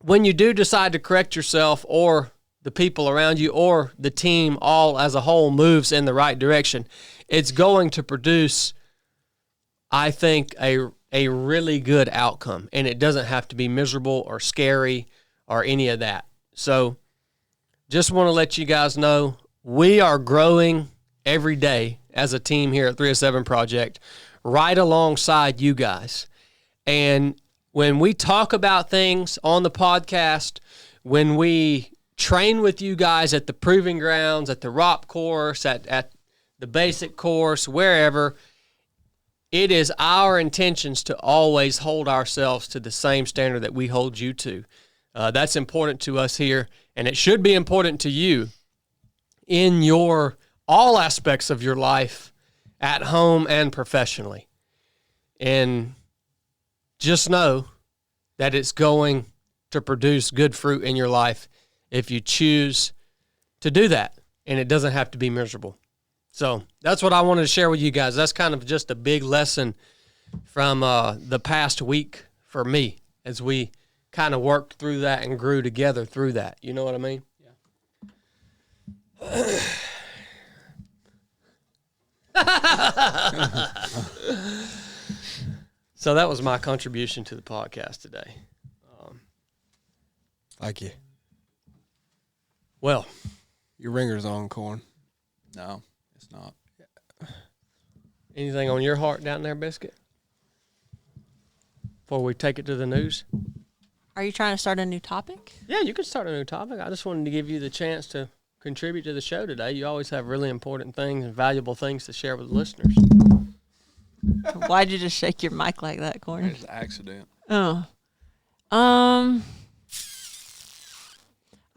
when you do decide to correct yourself or the people around you or the team all as a whole moves in the right direction, it's going to produce, I think, a really good outcome. And it doesn't have to be miserable or scary or any of that. So just want to let you guys know we are growing every day as a team here at 307 Project, right alongside you guys. And when we talk about things on the podcast, when we train with you guys at the proving grounds, at the ROP course, at the basic course, wherever, it is our intentions to always hold ourselves to the same standard that we hold you to. That's important to us here, and it should be important to you in all aspects of your life, at home and professionally. And just know that it's going to produce good fruit in your life if you choose to do that, and it doesn't have to be miserable. So that's what I wanted to share with you guys. That's kind of just a big lesson from the past week for me as we kind of worked through that and grew together through that. You know what I mean? Yeah. So that was my contribution to the podcast today. Thank you. Well, Your ringer's on, Corn. No, it's not. anything on your heart down there, Biscuit? Before we take it to the news? Are you trying to start a new topic? Yeah, you can start a new topic. I just wanted to give you the chance to contribute to the show today. You always have really important things and valuable things to share with the listeners. Why'd you just shake your mic like that, Corn? It's an accident. Oh. I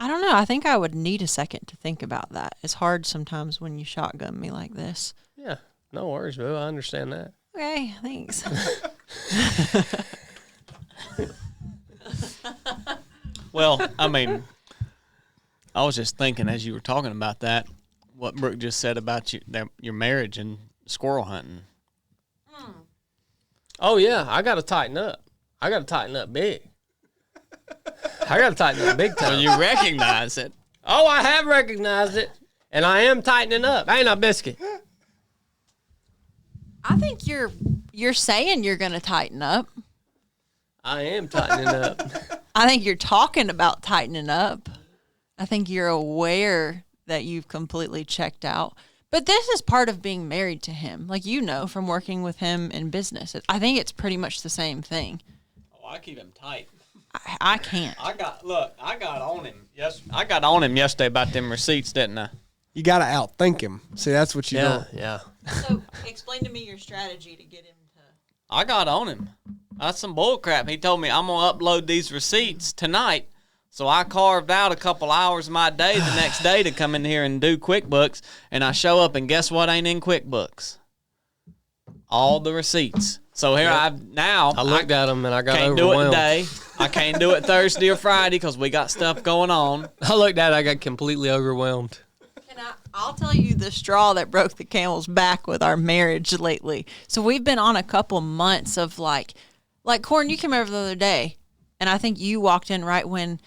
don't know. I think I would need a second to think about that. It's hard sometimes when you shotgun me like this. Yeah, no worries, boo. I understand that. Okay, thanks. Well, I mean, I was just thinking as you were talking about that, what Brooke just said about your marriage and squirrel hunting. Oh, yeah, I got to tighten up. I got to tighten up big. I got to tighten up big time. So you recognize it. Oh, I have recognized it, and I am tightening up. Ain't I, Biscuit? I think you're saying you're going to tighten up. I am tightening up. I think you're talking about tightening up. I think you're aware that you've completely checked out. But this is part of being married to him. Like, you know, from working with him in business. I think it's pretty much the same thing. Oh, I keep him tight. I can't. I got on him. Yes, I got on him yesterday about them receipts, didn't I? You got to outthink him. See, that's what you do. Yeah. So, explain to me your strategy to get him to... I got on him. That's some bull crap. He told me I'm going to upload these receipts tonight. So I carved out a couple hours of my day the next day to come in here and do QuickBooks. And I show up, and guess what ain't in QuickBooks? All the receipts. So here I looked at them, and I got can't overwhelmed. do it today. I can't do it Thursday or Friday because we got stuff going on. I looked at it, I got completely overwhelmed. I'll tell you the straw that broke the camel's back with our marriage lately. So we've been on a couple months of like Corn, you came over the other day, and I think you walked in right when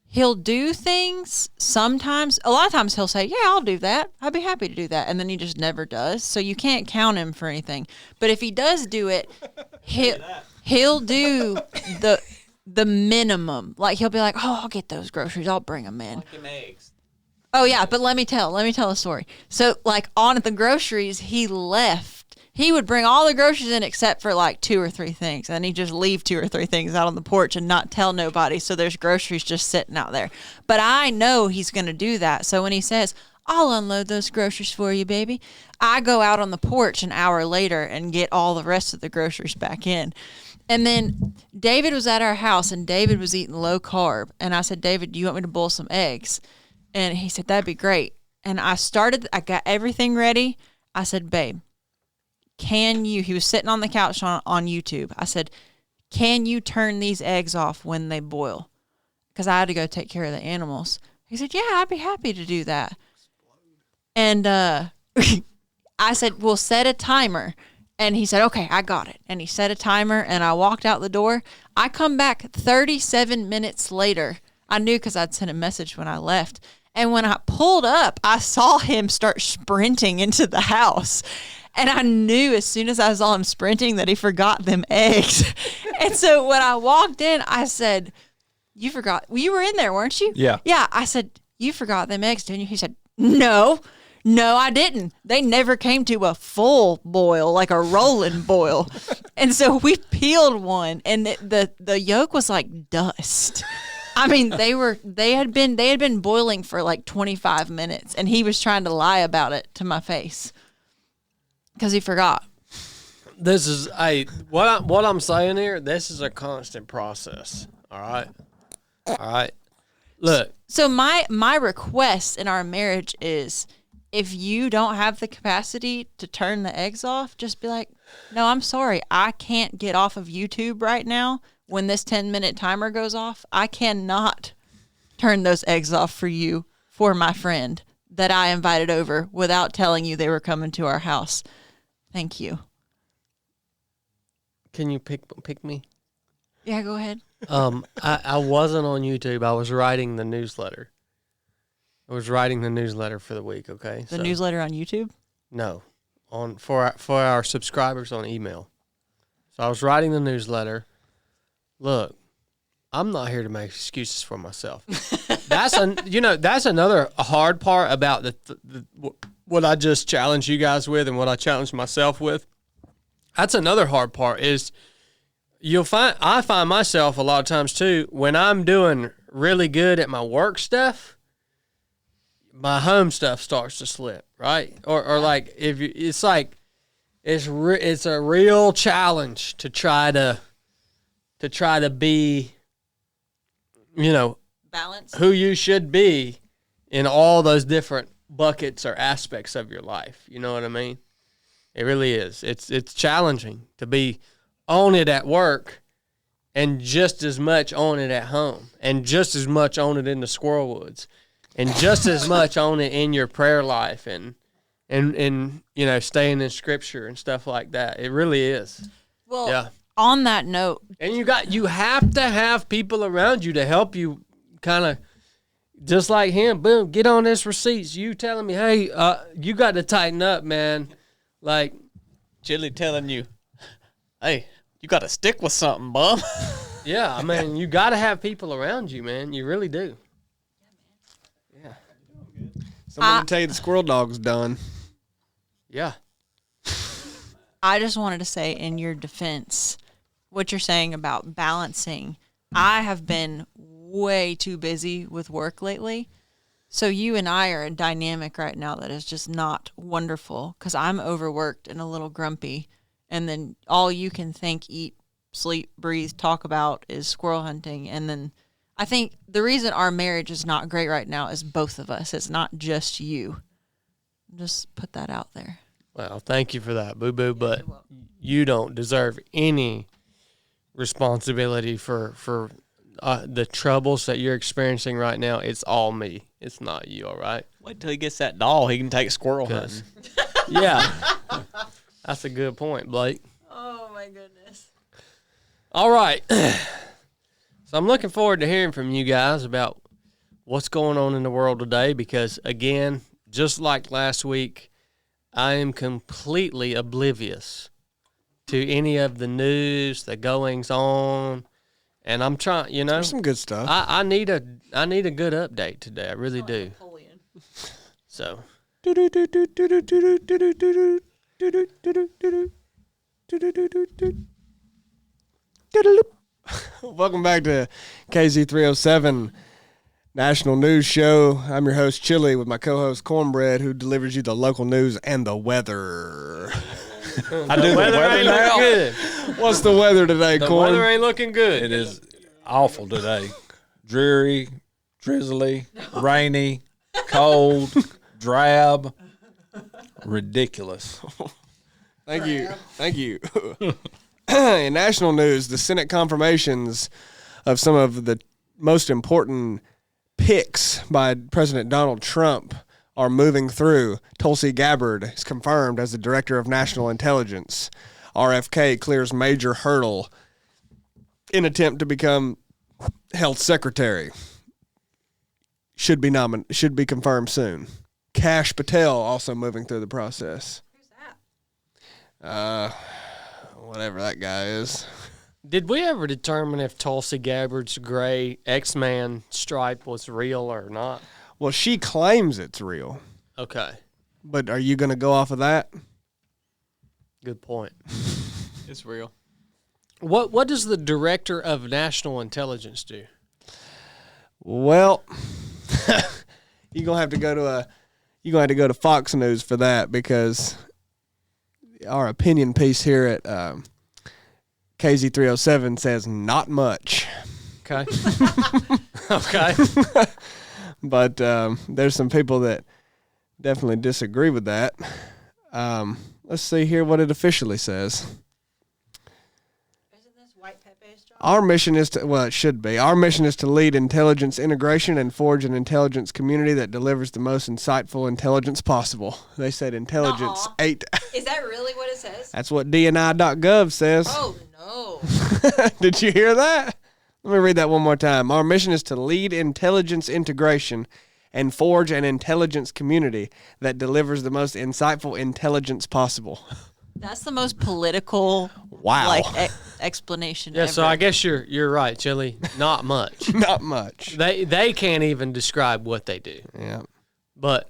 he'll do things sometimes. A lot of times he'll say, yeah, I'll do that. I'd be happy to do that. And then he just never does. So you can't count him for anything. But if he does do it, he'll do the minimum. Like, he'll be like, oh, I'll get those groceries. I'll bring them in. Like them eggs. Oh, yeah, but let me tell a story. So, like, on the groceries, he would bring all the groceries in except for, like, 2 or 3 things. And he'd just leave 2 or 3 things out on the porch and not tell nobody. So there's groceries just sitting out there. But I know he's going to do that. So when he says, I'll unload those groceries for you, baby, I go out on the porch an hour later and get all the rest of the groceries back in. And then David was at our house, and David was eating low carb. And I said, David, do you want me to boil some eggs? And he said, that'd be great. And I got everything ready. I said, babe, he was sitting on the couch on YouTube. I said, can you turn these eggs off when they boil? Because I had to go take care of the animals. He said, yeah, I'd be happy to do that. And I said, we'll set a timer. And he said, okay, I got it. And he set a timer, and I walked out the door. I come back 37 minutes later. I knew because I'd sent a message when I left. And when I pulled up, I saw him start sprinting into the house. And I knew as soon as I saw him sprinting that he forgot them eggs. And so when I walked in, I said, you forgot. Well, you were in there, weren't you? Yeah. Yeah. I said, you forgot them eggs, didn't you? He said, no, I didn't. They never came to a full boil, like a rolling boil. And so we peeled one, and the yolk was like dust. I mean, they had been boiling for like 25 minutes, and he was trying to lie about it to my face because he forgot. This is what I'm saying here. This is a constant process. All right. Look. So my request in our marriage is, if you don't have the capacity to turn the eggs off, just be like, no, I'm sorry, I can't get off of YouTube right now. When this 10-minute timer goes off, I cannot turn those eggs off for you, for my friend that I invited over without telling you they were coming to our house. Thank you. Can you pick me? Yeah, go ahead. I wasn't on YouTube. I was writing the newsletter. I was writing the newsletter for the week. Okay. The newsletter on YouTube? No, for our subscribers on email. So I was writing the newsletter. Look, I'm not here to make excuses for myself. That's another hard part about what I just challenged you guys with and what I challenged myself with. That's another hard part is I find myself a lot of times too, when I'm doing really good at my work stuff, my home stuff starts to slip, right? Or like it's a real challenge to try to be, Balance. who you should be in all those different buckets or aspects of your life. You know what I mean? It really is. It's challenging to be on it at work and just as much on it at home and just as much on it in the squirrel woods and just as much on it in your prayer life and staying in scripture and stuff like that. It really is. Well, yeah. On that note, and you have to have people around you to help you kind of just like him. Boom, get on this receipts. You telling me, hey, you got to tighten up, man. Like Chili telling you, hey, you got to stick with something, bum. Yeah, I mean, you got to have people around you, man. You really do. Yeah. Someone tell you the squirrel dog's done. Yeah. I just wanted to say in your defense, what you're saying about balancing, I have been way too busy with work lately. So you and I are a dynamic right now that is just not wonderful because I'm overworked and a little grumpy. And then all you can think, eat, sleep, breathe, talk about is squirrel hunting. And then I think the reason our marriage is not great right now is both of us. It's not just you. Just put that out there. Well, thank you for that, boo-boo, but you don't deserve any responsibility for the troubles that you're experiencing right now. It's all me. It's not you, all right? Wait till he gets that doll. He can take squirrel hunting. Yeah. That's a good point, Blake. Oh, my goodness. All right. So I'm looking forward to hearing from you guys about what's going on in the world today because, again, just like last week, I am completely oblivious to any of the news, the goings on, and I'm trying. There's some good stuff. I need a good update today. I really do. So. Welcome back to KZ307 National News Show. I'm your host, Chili, with my co-host, Cornbread, who delivers you the local news and the weather. I do the weather ain't now. looking good. What's the weather today, The Corn? weather ain't looking good. It is awful today. Dreary, drizzly, rainy, cold, drab, ridiculous. Thank you. In national news, the Senate confirmations of some of the most important picks by President Donald Trump are moving through. Tulsi Gabbard is confirmed as the Director of National Intelligence. RFK clears major hurdle in attempt to become Health Secretary. should be confirmed soon. Kash Patel also moving through the process. Who's that? Whatever that guy is. Did we ever determine if Tulsi Gabbard's gray X-Man stripe was real or not? Well, she claims it's real. Okay. But are you going to go off of that? Good point. It's real. What does the Director of National Intelligence do? Well, you're going to have to go to Fox News for that, because our opinion piece here at KZ307 says not much. Okay. Okay. But there's some people that definitely disagree with that. Let's see here what it officially says. Isn't this White Pepe's job? Our mission is to, well, it should be. Our mission is to lead intelligence integration and forge an intelligence community that delivers the most insightful intelligence possible. They said intelligence 8. Is that really what it says? That's what DNI.gov says. Oh, no. Did you hear that? Let me read that one more time. Our mission is to lead intelligence integration and forge an intelligence community that delivers the most insightful intelligence possible. That's the most political Wow. explanation Yeah, ever. so I guess you're right, Chili. Not much. Not much. They can't even describe what they do. Yeah. But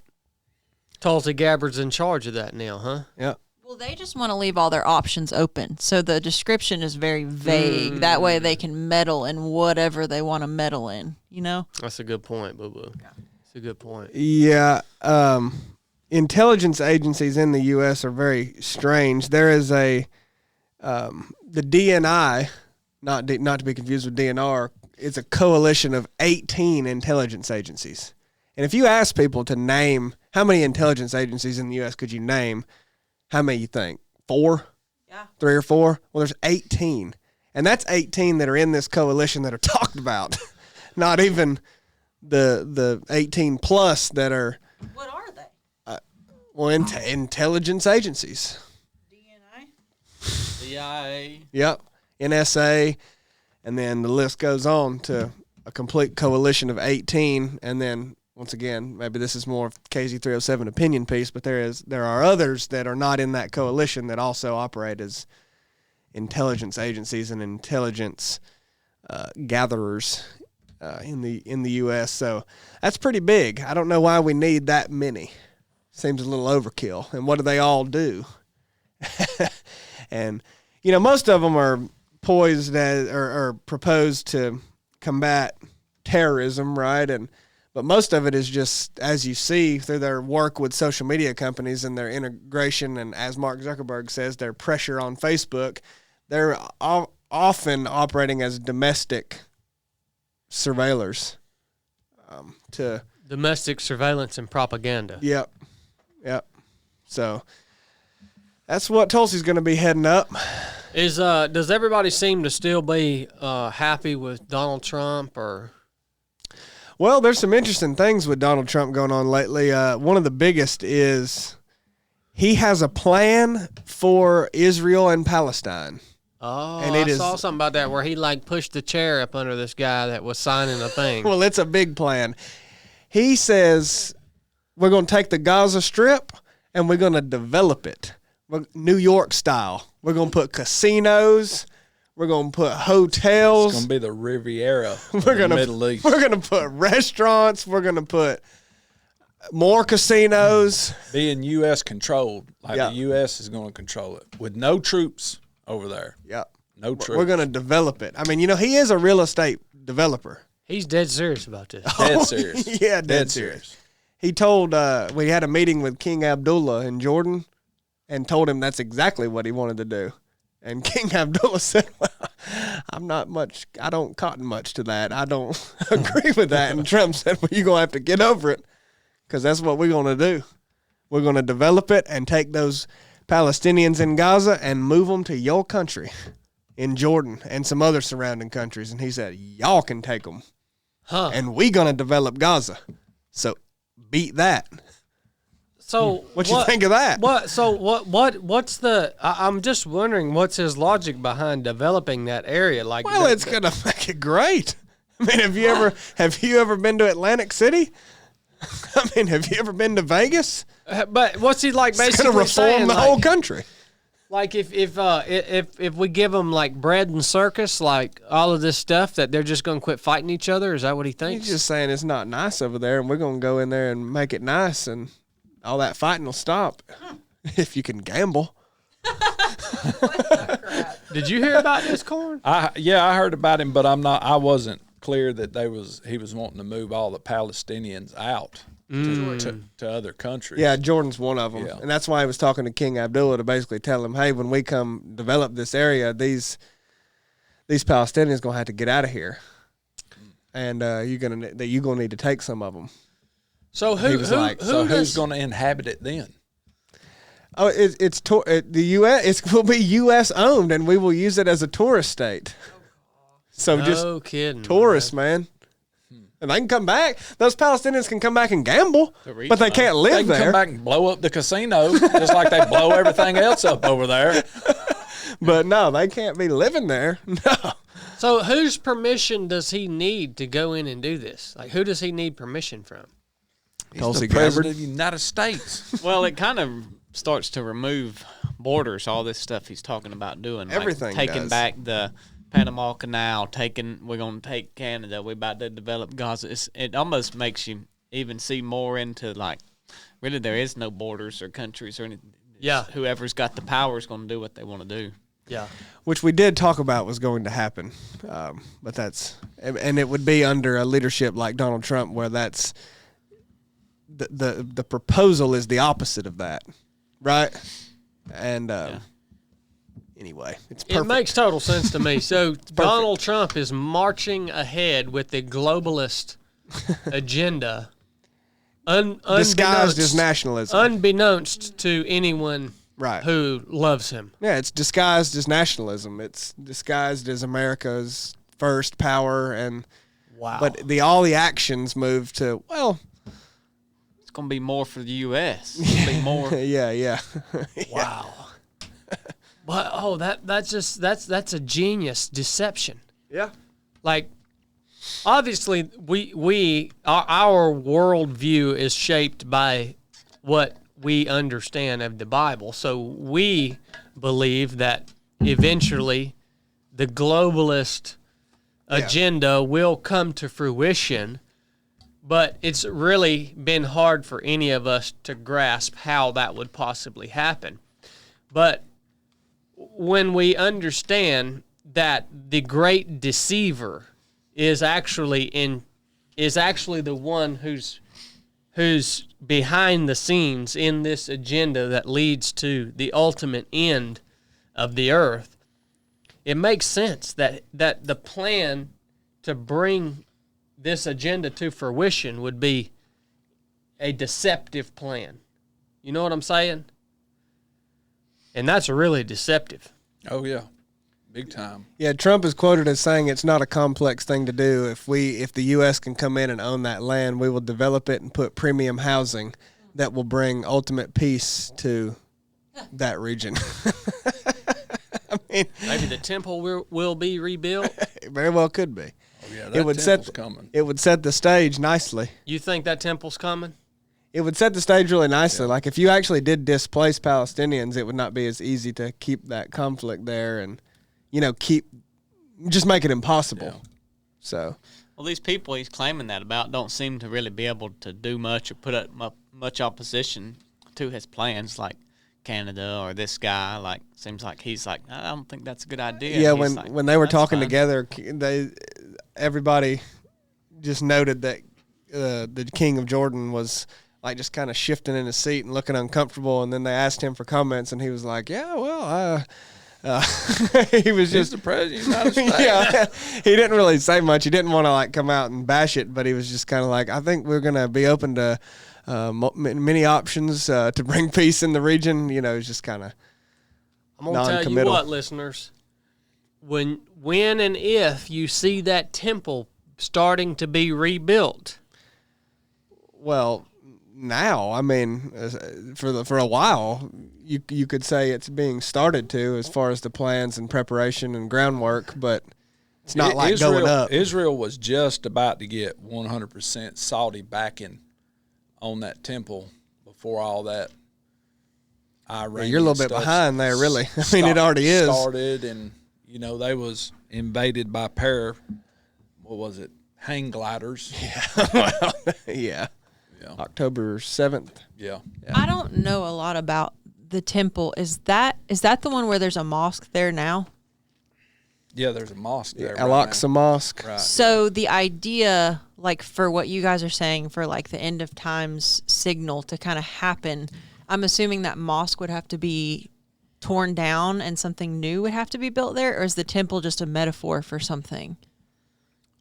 Tulsi Gabbard's in charge of that now, huh? Yeah. Well, they just want to leave all their options open. So the description is very vague. That way they can meddle in whatever they want to meddle in, you know? That's a good point, Boo Boo. That's a good point. Yeah. Intelligence agencies in the U.S. are very strange. There is the DNI, not to be confused with DNR, it's a coalition of 18 intelligence agencies. And if you ask people to name how many intelligence agencies in the U.S. could you name, how many you think? 4? Yeah. 3 or 4? Well, there's 18. And that's 18 that are in this coalition that are talked about. Not even the 18 plus that are, What are they? well, intelligence agencies. DNI? CIA. Yep. NSA. And then the list goes on to a complete coalition of 18. And then, once again, maybe this is more of KZ307 opinion piece, but there are others that are not in that coalition that also operate as intelligence agencies and intelligence gatherers in the U.S. So that's pretty big. I don't know why we need that many. Seems a little overkill. And what do they all do? And, most of them are poised as, or proposed to combat terrorism, right? But most of it is just, as you see, through their work with social media companies and their integration, and as Mark Zuckerberg says, their pressure on Facebook, they're often operating as domestic surveillors. To Domestic surveillance and propaganda. Yep. So that's what Tulsi's going to be heading up. Does everybody seem to still be happy with Donald Trump, or? Well, there's some interesting things with Donald Trump going on lately. One of the biggest is he has a plan for Israel and Palestine. Oh, And I saw something about that where he pushed the chair up under this guy that was signing a thing. Well, it's a big plan. He says we're going to take the Gaza Strip and we're going to develop it, New York style. We're going to put casinos. We're going to put hotels. It's going to be the Riviera of We're the gonna Middle East. We're going to put restaurants. We're going to put more casinos. Being U.S. controlled, Yeah. the U.S. is going to control it with no troops over there. Yep. No troops. We're going to develop it. I mean, he is a real estate developer. He's dead serious about this. Dead serious. Yeah, dead serious. He told, we had a meeting with King Abdullah in Jordan and told him that's exactly what he wanted to do. And King Abdullah said, well, I don't cotton much to that. I don't agree with that. And Trump said, well, you're going to have to get over it because that's what we're going to do. We're going to develop it and take those Palestinians in Gaza and move them to your country in Jordan and some other surrounding countries. And he said, y'all can take them. Huh. And we going to develop Gaza. So beat that. So What you think of that? What's the? I'm just wondering what's his logic behind developing that area. Well, it's going to make it great. I mean, have you ever been to Atlantic City? I mean, have you ever been to Vegas? But what's he like It's going basically to reform saying? the Like, whole country. like if we give them like bread and circus, like all of this stuff, that they're just going to quit fighting each other? Is that what he thinks? He's just saying it's not nice over there, and we're going to go in there and make it nice, and all that fighting will stop if you can gamble. Did you hear about this, Corn? I heard about him, but I wasn't clear that he was wanting to move all the Palestinians out to other countries. Yeah, Jordan's one of them, Yeah. and that's why he was talking to King Abdullah to basically tell him, hey, when we come develop this area, these Palestinians gonna have to get out of here, and you're gonna need to take some of them. So Who's going to inhabit it then? Oh, the U.S. It will be U.S. owned, and we will use it as a tourist state. So just No kidding. tourists, man. And they can come back. Those Palestinians can come back and gamble, but they can't They live can there. come back and blow up the casino just like they blow everything else up over there. But no, they can't be living there. No. So whose permission does he need to go in and do this? Like, who does he need permission from? He's Tulsi the president Gabbard. of the United States. Well, it kind of starts to remove borders, all this stuff he's talking about doing. Like Everything taking does. back the Panama Canal, we're going to take Canada, we're about to develop Gaza. It almost makes you even see more into, like, really there is no borders or countries or anything. Yeah. Whoever's got the power is going to do what they want to do. Yeah. Which we did talk about was going to happen, but and it would be under a leadership like Donald Trump, where that's the proposal is the opposite of that, right? And anyway, it's perfect. It makes total sense to me. So Donald Trump is marching ahead with the globalist agenda, disguised as nationalism, unbeknownst to anyone right? who loves him. Yeah, it's disguised as nationalism. It's disguised as America's first power, and Wow. but all the actions move to It's going to be more for the U.S. It's going to be more. yeah. Wow. But that's a genius deception. Yeah. Like, obviously, our worldview is shaped by what we understand of the Bible. So we believe that eventually the globalist agenda will come to fruition, but it's really been hard for any of us to grasp how that would possibly happen. But when we understand that the great deceiver is actually the one who's behind the scenes in this agenda that leads to the ultimate end of the earth, it makes sense that the plan to bring this agenda to fruition would be a deceptive plan. You know what I'm saying? And that's really deceptive. Oh, yeah. Big time. Yeah, Trump is quoted as saying it's not a complex thing to do. If the U.S. can come in and own that land, we will develop it and put premium housing that will bring ultimate peace to that region. I mean, Maybe the temple will be rebuilt. it very well could be. Oh, yeah, It would set coming. it would set the stage nicely. You think that temple's coming? It would set the stage really nicely. Yeah. Like if you actually did displace Palestinians, it would not be as easy to keep that conflict there and just make it impossible. Yeah. So, Well, these people he's claiming that about don't seem to really be able to do much or put up much opposition to his plans, like Canada or this guy. Like, seems like he's like, I don't think that's a good idea. yeah, He's when they were "That's talking fine." together, everybody just noted that the king of Jordan was like just kind of shifting in his seat and looking uncomfortable, and then they asked him for comments, and he was like, "Yeah, well, he was He's just the president of the United States. yeah." He didn't really say much. He didn't want to like come out and bash it, but he was just kind of like, "I think we're gonna be open to many options to bring peace in the region." You know, it's just kind of I'm gonna tell you non-committal. what, listeners. When and if you see that temple starting to be rebuilt, well. Now, I mean, for a while, you could say it's being started to as far as the plans and preparation and groundwork, but It's not like Israel, going up. Israel was just about to get 100% Saudi backing on that temple before all that Iran. You're a little bit behind there, really. I mean, it already is. Started, and they was invaded by hang gliders. Well, yeah. October 7th. Yeah. I don't know a lot about the temple. Is that the one where there's a mosque there now? Yeah, there's a mosque there. Al-Aqsa Mosque. Right. So the idea, like for what you guys are saying, for like the end of times signal to kind of happen, I'm assuming that mosque would have to be torn down and something new would have to be built there, or is the temple just a metaphor for something?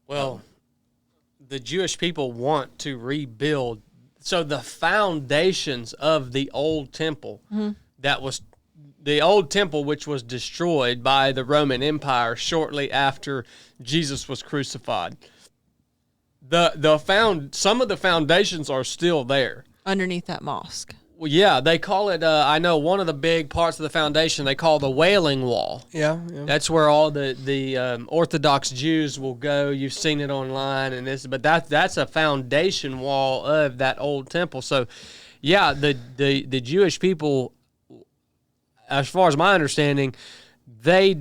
Well, the Jewish people want to rebuild. So the foundations of the old temple the old temple, which was destroyed by the Roman Empire shortly after Jesus was crucified. Some of the foundations are still there. Underneath that mosque. Well, yeah, they call it, I know one of the big parts of the foundation they call the Wailing Wall. Yeah. That's where all the Orthodox Jews will go. You've seen it online, but that's a foundation wall of that old temple. So, yeah, the Jewish people, as far as my understanding, they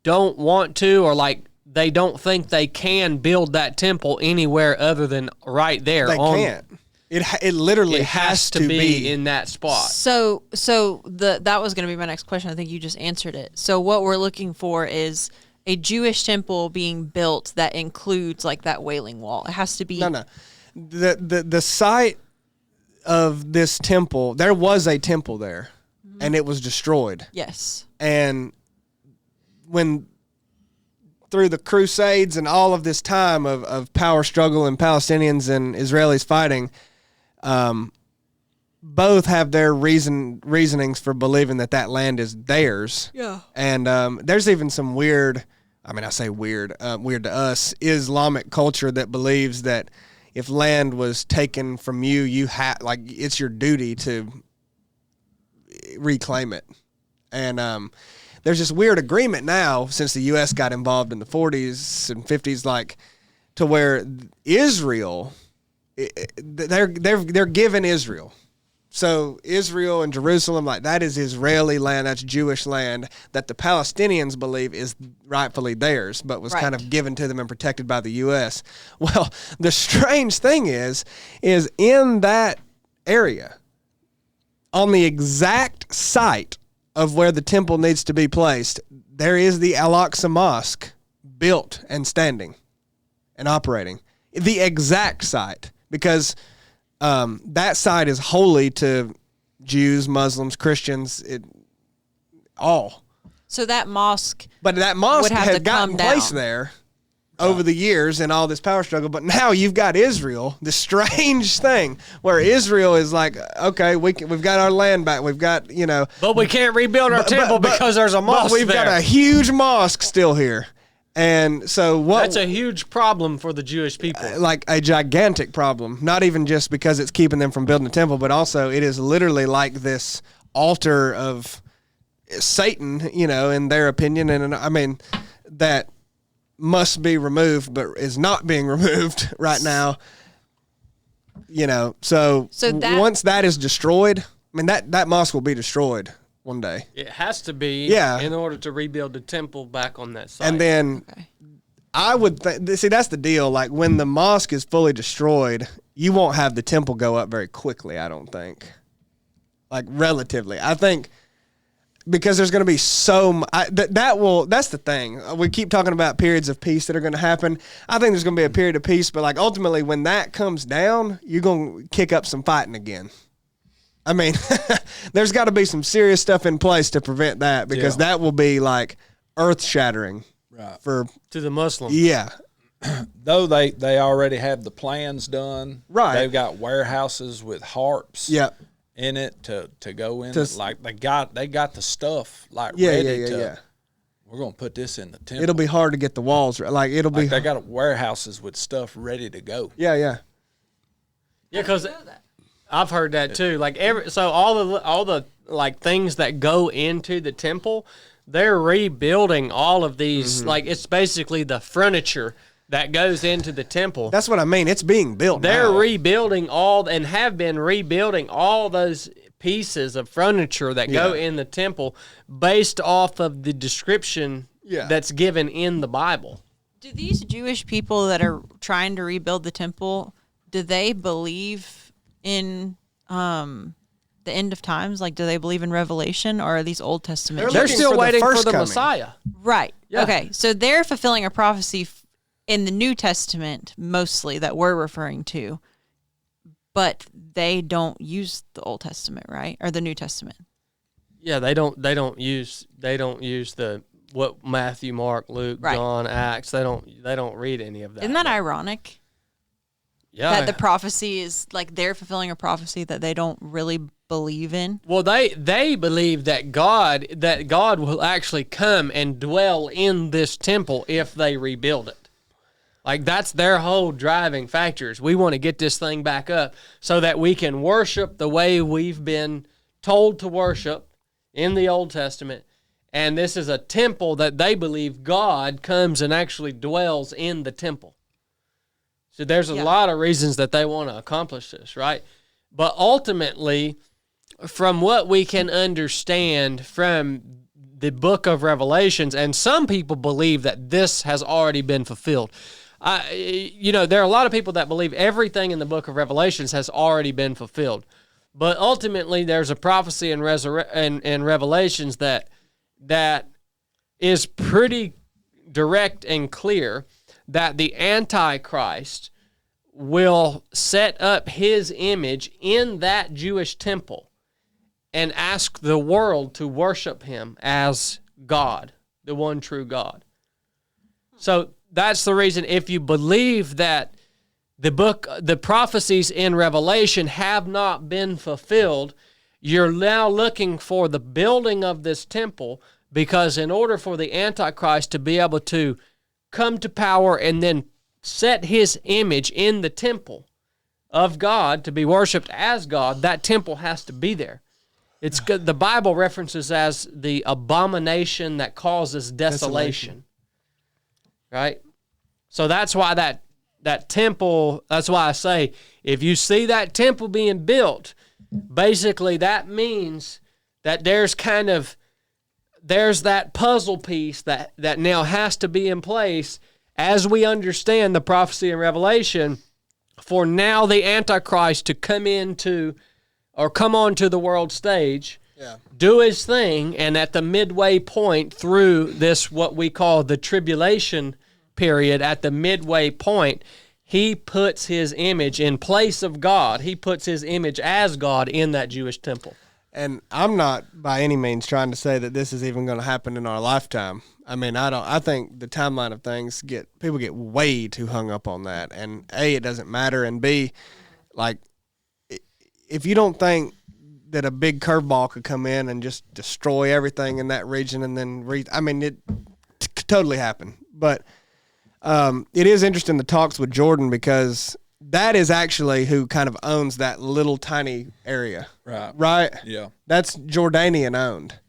don't want to, or like they don't think they can build that temple anywhere other than right there. They can't. It literally has to be in that spot. So that was going to be my next question. I think you just answered it. So what we're looking for is a Jewish temple being built that includes like that Wailing Wall. It has to be. No. The site of this temple, there was a temple there, and it was destroyed. Yes. And through the Crusades and all of this time of power struggle and Palestinians and Israelis fighting, both have their reasonings for believing that land is theirs. Yeah. And there's even some weird, I say weird to us, Islamic culture that believes that if land was taken from you, it's your duty to reclaim it. And there's this weird agreement now, since the U.S. got involved in the 40s and 50s, to where Israel, they're given Israel. So Israel and Jerusalem, that is Israeli land, that's Jewish land that the Palestinians believe is rightfully theirs, but was kind of given to them and protected by the U.S. Well, the strange thing is in that area, on the exact site of where the temple needs to be placed, there is the Al-Aqsa Mosque built and standing and operating. The exact site, because that site is holy to Jews, Muslims, Christians, all. So that mosque, but that mosque have had to gotten come placed down. there over the years and all this power struggle. But now you've got Israel, this strange thing where Israel is like, okay, we've got our land back. We've got, But we can't rebuild our temple because there's a mosque but we've there. got a huge mosque still here. And so That's a huge problem for the Jewish people. like a gigantic problem, not even just because it's keeping them from building a temple, but also it is literally like this altar of Satan, in their opinion. And that must be removed, but is not being removed right now. So once that is destroyed, that mosque will be destroyed one day. It has to be in order to rebuild the temple back on that site. And then I would see that's the deal. Like when the mosque is fully destroyed, you won't have the temple go up very quickly, I don't think. Like relatively. I think because there's going to be that's the thing. We keep talking about periods of peace that are going to happen. I think there's going to be a period of peace, but ultimately when that comes down, you're going to kick up some fighting again. There's got to be some serious stuff in place to prevent that, because that will be earth-shattering. Right. To the Muslims. Yeah. Though they already have the plans done. Right. They've got warehouses with harps. Yep. In it to go in it. They got the stuff ready to. We're gonna put this in the temple. It'll be hard to get the walls they got warehouses with stuff ready to go. Yeah. Yeah, because I've heard that too. All the things that go into the temple, they're rebuilding all of these. Like, it's basically the furniture that goes into the temple. That's what I mean. It's being built. They're now. rebuilding all and have been rebuilding all those pieces of furniture that go in the temple based off of the description that's given in the Bible. Do these Jewish people that are trying to rebuild the temple, do they believe in the end of times? Like, do they believe in Revelation, or are these Old Testament? They're looking still for the waiting for first the coming. Messiah. Right. Yeah. Okay. So they're fulfilling a prophecy in the New Testament mostly that we're referring to, but they don't use the Old Testament, right? Or the New Testament. Yeah, they don't use the what Matthew, Mark, Luke, Right. John, Acts. They don't read any of that. Isn't that ironic? Yeah. That the prophecy is like they're fulfilling a prophecy that they don't really believe in. Well, they believe that God will actually come and dwell in this temple if they rebuild it. Like, that's their whole driving factors. We want to get this thing back up so that we can worship the way we've been told to worship in the Old Testament. And this is a temple that they believe God comes and actually dwells in the temple. So there's a lot of reasons that they want to accomplish this, right? But ultimately, from what we can understand from the book of Revelations, and some people believe that this has already been fulfilled. There are a lot of people that believe everything in the book of Revelations has already been fulfilled. But ultimately, there's a prophecy in Revelations that is pretty direct and clear that the Antichrist will set up his image in that Jewish temple and ask the world to worship him as God, the one true God. So that's the reason, if you believe that the prophecies in Revelation have not been fulfilled, you're now looking for the building of this temple, because in order for the Antichrist to be able to come to power and then set his image in the temple of God to be worshiped as God, that temple has to be there. It's the Bible references as the abomination that causes desolation. Right? So that's why that temple, that's why I say, if you see that temple being built, basically that means that there's that puzzle piece that now has to be in place as we understand the prophecy in Revelation, for now the Antichrist to come onto the world stage, do his thing, and at the midway point through this, what we call the tribulation period, at the midway point, he puts his image in place of God. He puts his image as God in that Jewish temple. And I'm not by any means trying to say that this is even going to happen in our lifetime. I mean, I think the timeline of things people get way too hung up on that. And A, it doesn't matter. And B, like, if you don't think that a big curveball could come in and just destroy everything in that region and then it could totally happen. But it is interesting, the talks with Jordan, because that is actually who kind of owns that little tiny area. Right? Yeah. That's Jordanian owned.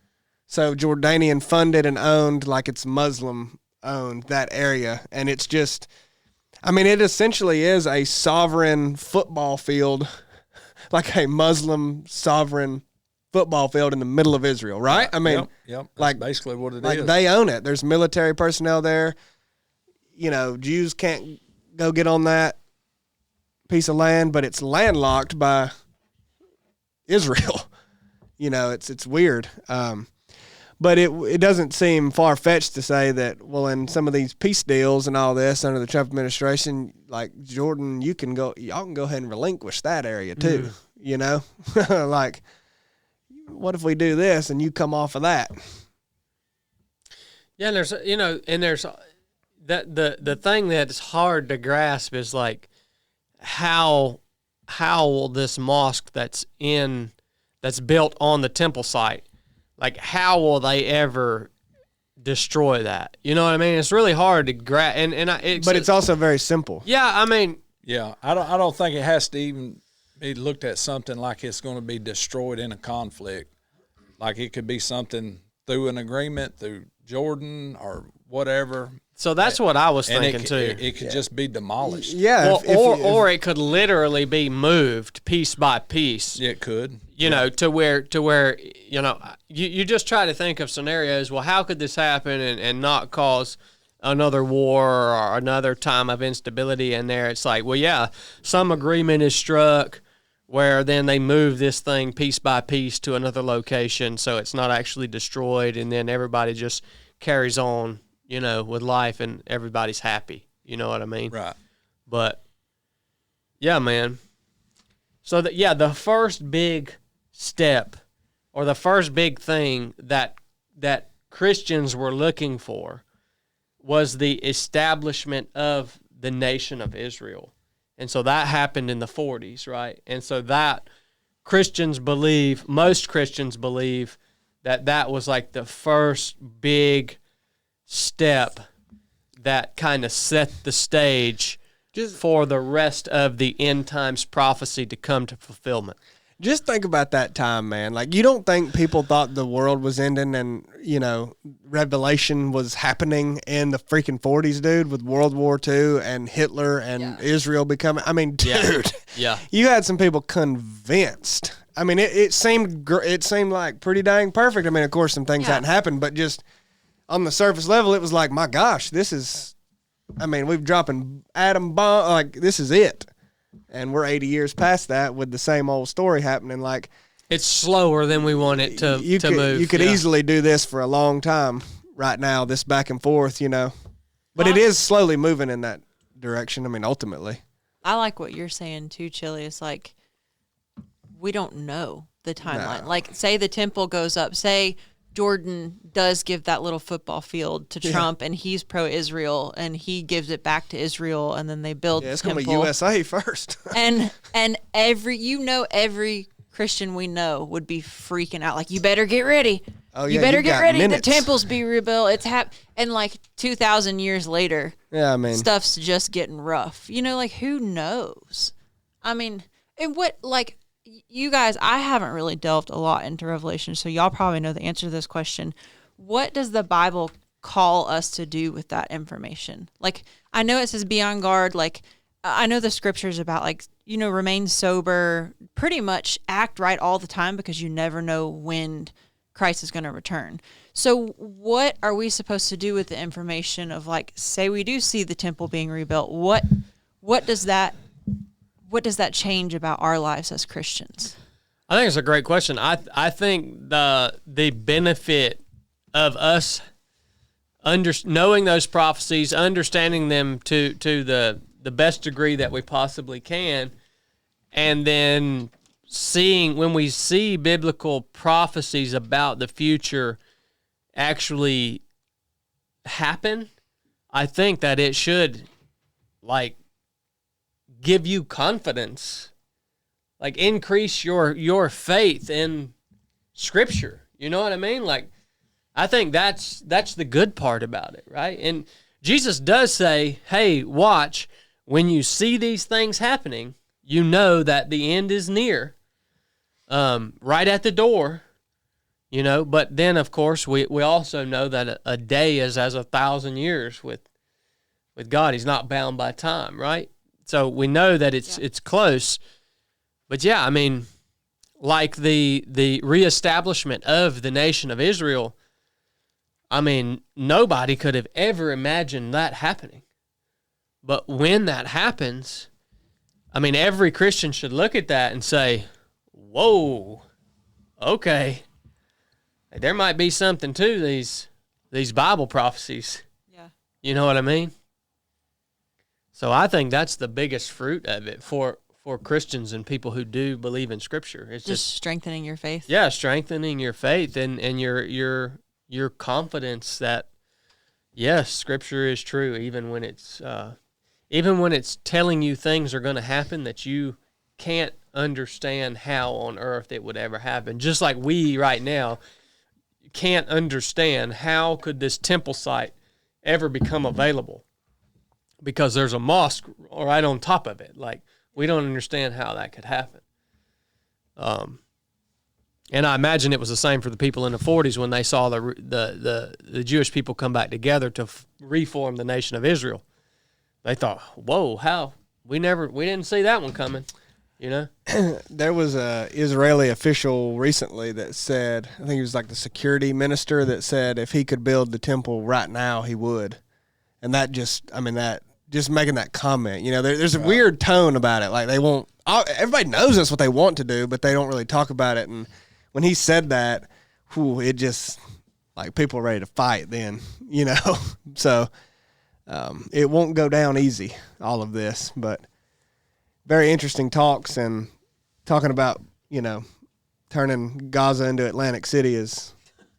So Jordanian funded and owned, like it's Muslim owned, that area. And it's just, it essentially is a sovereign football field, like a Muslim sovereign football field in the middle of Israel, right? Yep. That's like basically what it is. Like they own it. There's military personnel there. Jews can't go get on that piece of land, but it's landlocked by Israel. It's weird. But it doesn't seem far-fetched to say that, well, in some of these peace deals and all this under the Trump administration, like Jordan, y'all can go ahead and relinquish that area too, like, what if we do this and you come off of that? Yeah, and there's the thing that's hard to grasp is like, how will this mosque that's built on the temple site, like, how will they ever destroy that? You know what I mean? It's really hard to grasp, but it's also very simple. Yeah, yeah, I don't think it has to even be looked at something like it's going to be destroyed in a conflict. Like, it could be something through an agreement through Jordan or whatever. So that's what I was And thinking too. it could just be demolished. Yeah, Or it could literally be moved piece by piece. It could. You know, to where you know, you just try to think of scenarios. Well, how could this happen and not cause another war or another time of instability in there? It's like, well, yeah, some agreement is struck where then they move this thing piece by piece to another location, so it's not actually destroyed, and then everybody just carries on, you know, with life, and everybody's happy. You know what I mean? Right. But yeah, man. So the first big step, or the first big thing that Christians were looking for, was the establishment of the nation of Israel. And so that happened in the 40s, right? And so that most Christians believe that was like the first big step that kind of set the stage for the rest of the end times prophecy to come to fulfillment. Just think about that time, man. Like, you don't think people thought the world was ending and, you know, Revelation was happening in the freaking 40s, dude, with World War II and Hitler and Israel becoming. I mean, dude, Yeah. You had some people convinced. I mean, it seemed like pretty dang perfect. I mean, of course, some things hadn't happened, but just on the surface level, it was like, my gosh, this is. I mean, we've dropping atom bomb. Like, this is it. And we're 80 years past that with the same old story happening. Like, It's slower than we want it to move. You could easily do this for a long time right now, this back and forth, you know. But it is slowly moving in that direction, I mean, ultimately. I like what you're saying too, Chili. It's like, we don't know the timeline. No. Like, say the temple goes up. Say Jordan does give that little football field to Trump, and he's pro-Israel, and he gives it back to Israel, and then they build the It's temple. going to be USA first. and every Christian we know would be freaking out. Like, you better get ready. Oh, you yeah, better you get got ready. minutes. The temples be rebuilt. And like 2,000 years later, Yeah, I mean. stuff's just getting rough. You know, like, who knows? I mean, and what, like, you guys, I haven't really delved a lot into Revelation, so y'all probably know the answer to this question. What does the Bible call us to do with that information? Like, I know it says be on guard. Like, I know the scriptures about, like, you know, remain sober, pretty much act right all the time, because you never know when Christ is going to return. So what are we supposed to do with the information of, like, say we do see the temple being rebuilt? What does that change about our lives as Christians? I think it's a great question. I think the benefit of us knowing those prophecies, understanding them to the best degree that we possibly can, and then when we see biblical prophecies about the future actually happen, I think that it should, like, give you confidence, like, increase your faith in Scripture. You know what I mean? Like, I think that's the good part about it, right? And Jesus does say, hey, watch, when you see these things happening, you know that the end is near, right at the door, you know. But then, of course, we also know that a day is as 1,000 years with God. He's not bound by time, right? So we know that it's close. But yeah, I mean, like the reestablishment of the nation of Israel, I mean, nobody could have ever imagined that happening. But when that happens, I mean, every Christian should look at that and say, whoa, okay, there might be something to these Bible prophecies. Yeah. You know what I mean? So I think that's the biggest fruit of it for Christians and people who do believe in Scripture. It's Just strengthening your faith. yeah, strengthening your faith and your confidence that, yes, Scripture is true, even when it's telling you things are going to happen that you can't understand how on earth it would ever happen. Just like we right now can't understand how could this temple site ever become available, because there's a mosque right on top of it. Like, we don't understand how that could happen. And I imagine it was the same for the people in the 40s when they saw the Jewish people come back together to reform the nation of Israel. They thought, "Whoa, how we didn't see that one coming," you know. There was a Israeli official recently that said, I think he was like the security minister, that said if he could build the temple right now, he would. And that just making that comment, you know, there's a weird tone about it. Like they won't. Everybody knows that's what they want to do, but they don't really talk about it. And when he said that, it just, like, people are ready to fight then, you know. So it won't go down easy, all of this. But very interesting talks, and talking about, you know, turning Gaza into Atlantic City is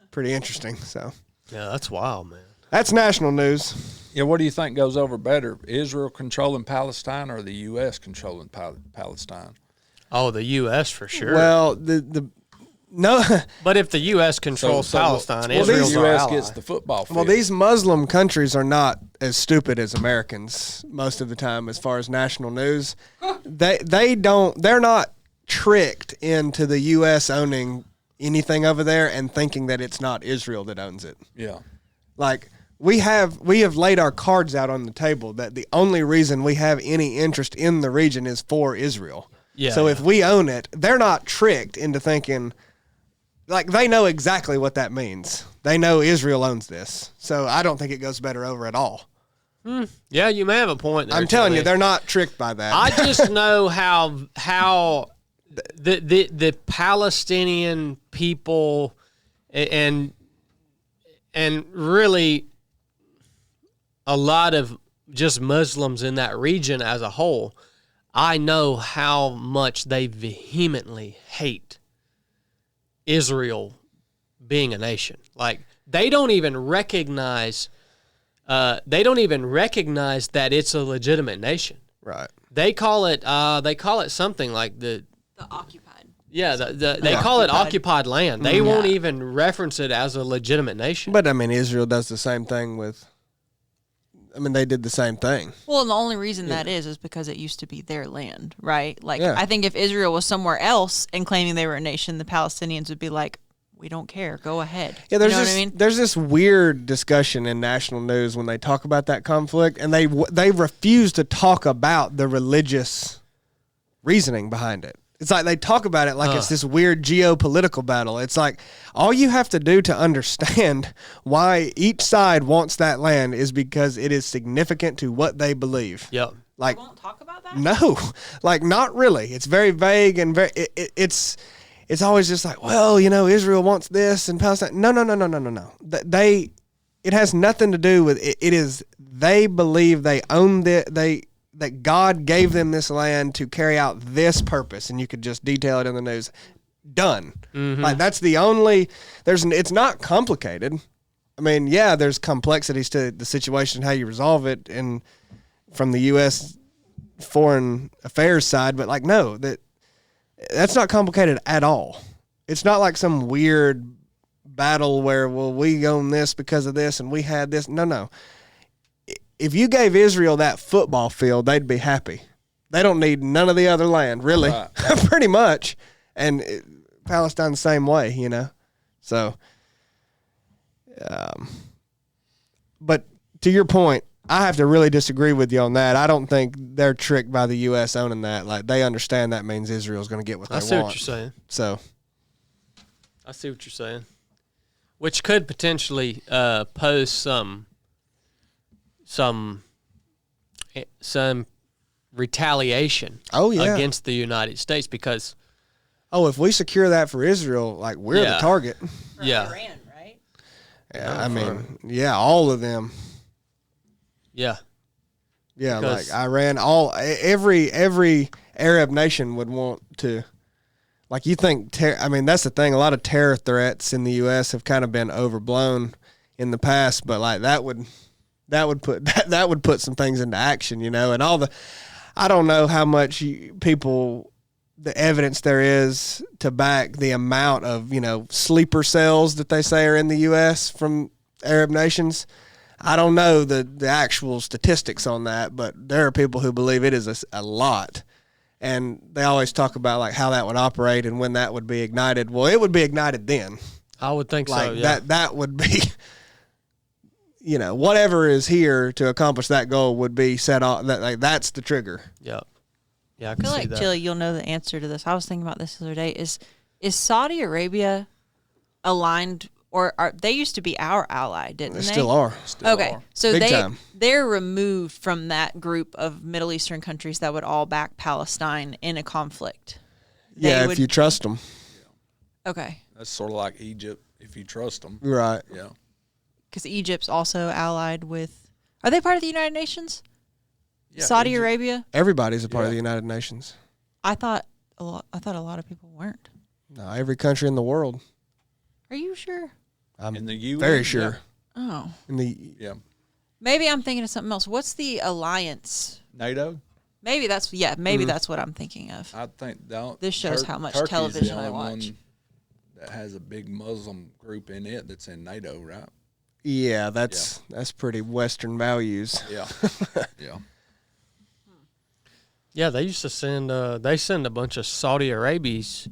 pretty interesting. So Yeah, that's wild, man. that's national news. Yeah, what do you think goes over better, Israel controlling Palestine or the U.S. controlling Palestine? Oh, the U.S. for sure. Well, no. But if the U.S. controls Palestine, well, Israel's the our U.S. ally. gets the football field. Well, these Muslim countries are not as stupid as Americans most of the time as far as national news. They're not tricked into the U.S. owning anything over there and thinking that it's not Israel that owns it. Yeah. Like, we have laid our cards out on the table that the only reason we have any interest in the region is for Israel. Yeah. So if we own it, they're not tricked into thinking, like, they know exactly what that means. They know Israel owns this. So I don't think it goes better over at all. Yeah, you may have a point there. I'm telling you, Charlie. they're not tricked by that. I just know how the Palestinian people and really a lot of just Muslims in that region as a whole, I know how much they vehemently hate Israel being a nation. Like, they don't even recognize that it's a legitimate nation. Right. They call it something like the occupied. Yeah, they call it occupied land. They won't even reference it as a legitimate nation. But, I mean, Israel does the same thing with, I mean, they did the same thing. Well, and the only reason that is because it used to be their land, right? Like, Yeah. I think if Israel was somewhere else and claiming they were a nation, the Palestinians would be like, we don't care. Go ahead. Yeah, there's you know this, what I mean? there's this weird discussion in national news when they talk about that conflict, and they refuse to talk about the religious reasoning behind it. It's like they talk about it like it's this weird geopolitical battle. It's like all you have to do to understand why each side wants that land is because it is significant to what they believe. Yep. Like, Won't talk about that? no, like, not really. It's very vague and very. It's always just like, well, you know, Israel wants this and Palestine. No. It has nothing to do with it. It is they believe they own that God gave them this land to carry out this purpose, and you could just detail it in the news. Done. Mm-hmm. Like, that's the only. It's not complicated. I mean, yeah, there's complexities to the situation, how you resolve it, and from the U.S. foreign affairs side, but like, no, that's not complicated at all. It's not like some weird battle where, well, we own this because of this and we had this. No. If you gave Israel that football field, they'd be happy. They don't need none of the other land, really, Right. pretty much. And Palestine the same way, you know. So, but to your point, I have to really disagree with you on that. I don't think they're tricked by the U.S. owning that. Like, they understand that means Israel's going to get what they I want. see what you're saying. So, I see what you're saying. Which could potentially pose some retaliation against the United States because if we secure that for Israel, like, we're the target. yeah. Iran, right? Yeah, I mean, all of them. Yeah. Yeah, Because- like Iran, every Arab nation would want to, like, you think, I mean, that's the thing. A lot of terror threats in the U.S. have kind of been overblown in the past, but like that would put some things into action, you know, and I don't know how much the evidence there is to back the amount of, you know, sleeper cells that they say are in the U.S. from Arab nations. I don't know the actual statistics on that, but there are people who believe it is a lot. And they always talk about like how that would operate and when that would be ignited. Well, it would be ignited then. I would think Like so. Yeah. that would be, whatever is here to accomplish that goal would be set off. That's the trigger. Yeah. Yeah, I I can feel see like, that. Chili, you'll know the answer to this. I was thinking about this the other day. Is Saudi Arabia aligned, or they used to be our ally, didn't They they? still are. Okay, so Big time. they're removed from that group of Middle Eastern countries that would all back Palestine in a conflict. Yeah, if you trust them. Okay, That's sort of like Egypt, if you trust them. Right. Yeah. because Egypt's also allied with. Are they part of the United Nations? Yeah, Saudi Egypt- Arabia. Everybody's a part of Yeah. the United Nations. I thought a lot of people weren't. No, every country in the world. Are you sure? I'm In the UN, very sure. Oh, In the Yeah. maybe I'm thinking of something else. What's the alliance? NATO. Maybe that's that's what I'm thinking of. I think This shows how much Turkey's television the I only watch. one that has a big Muslim group in it that's in NATO, right? yeah, that's pretty Western values. Yeah. Yeah. Yeah, they used to send a bunch of Saudi Arabians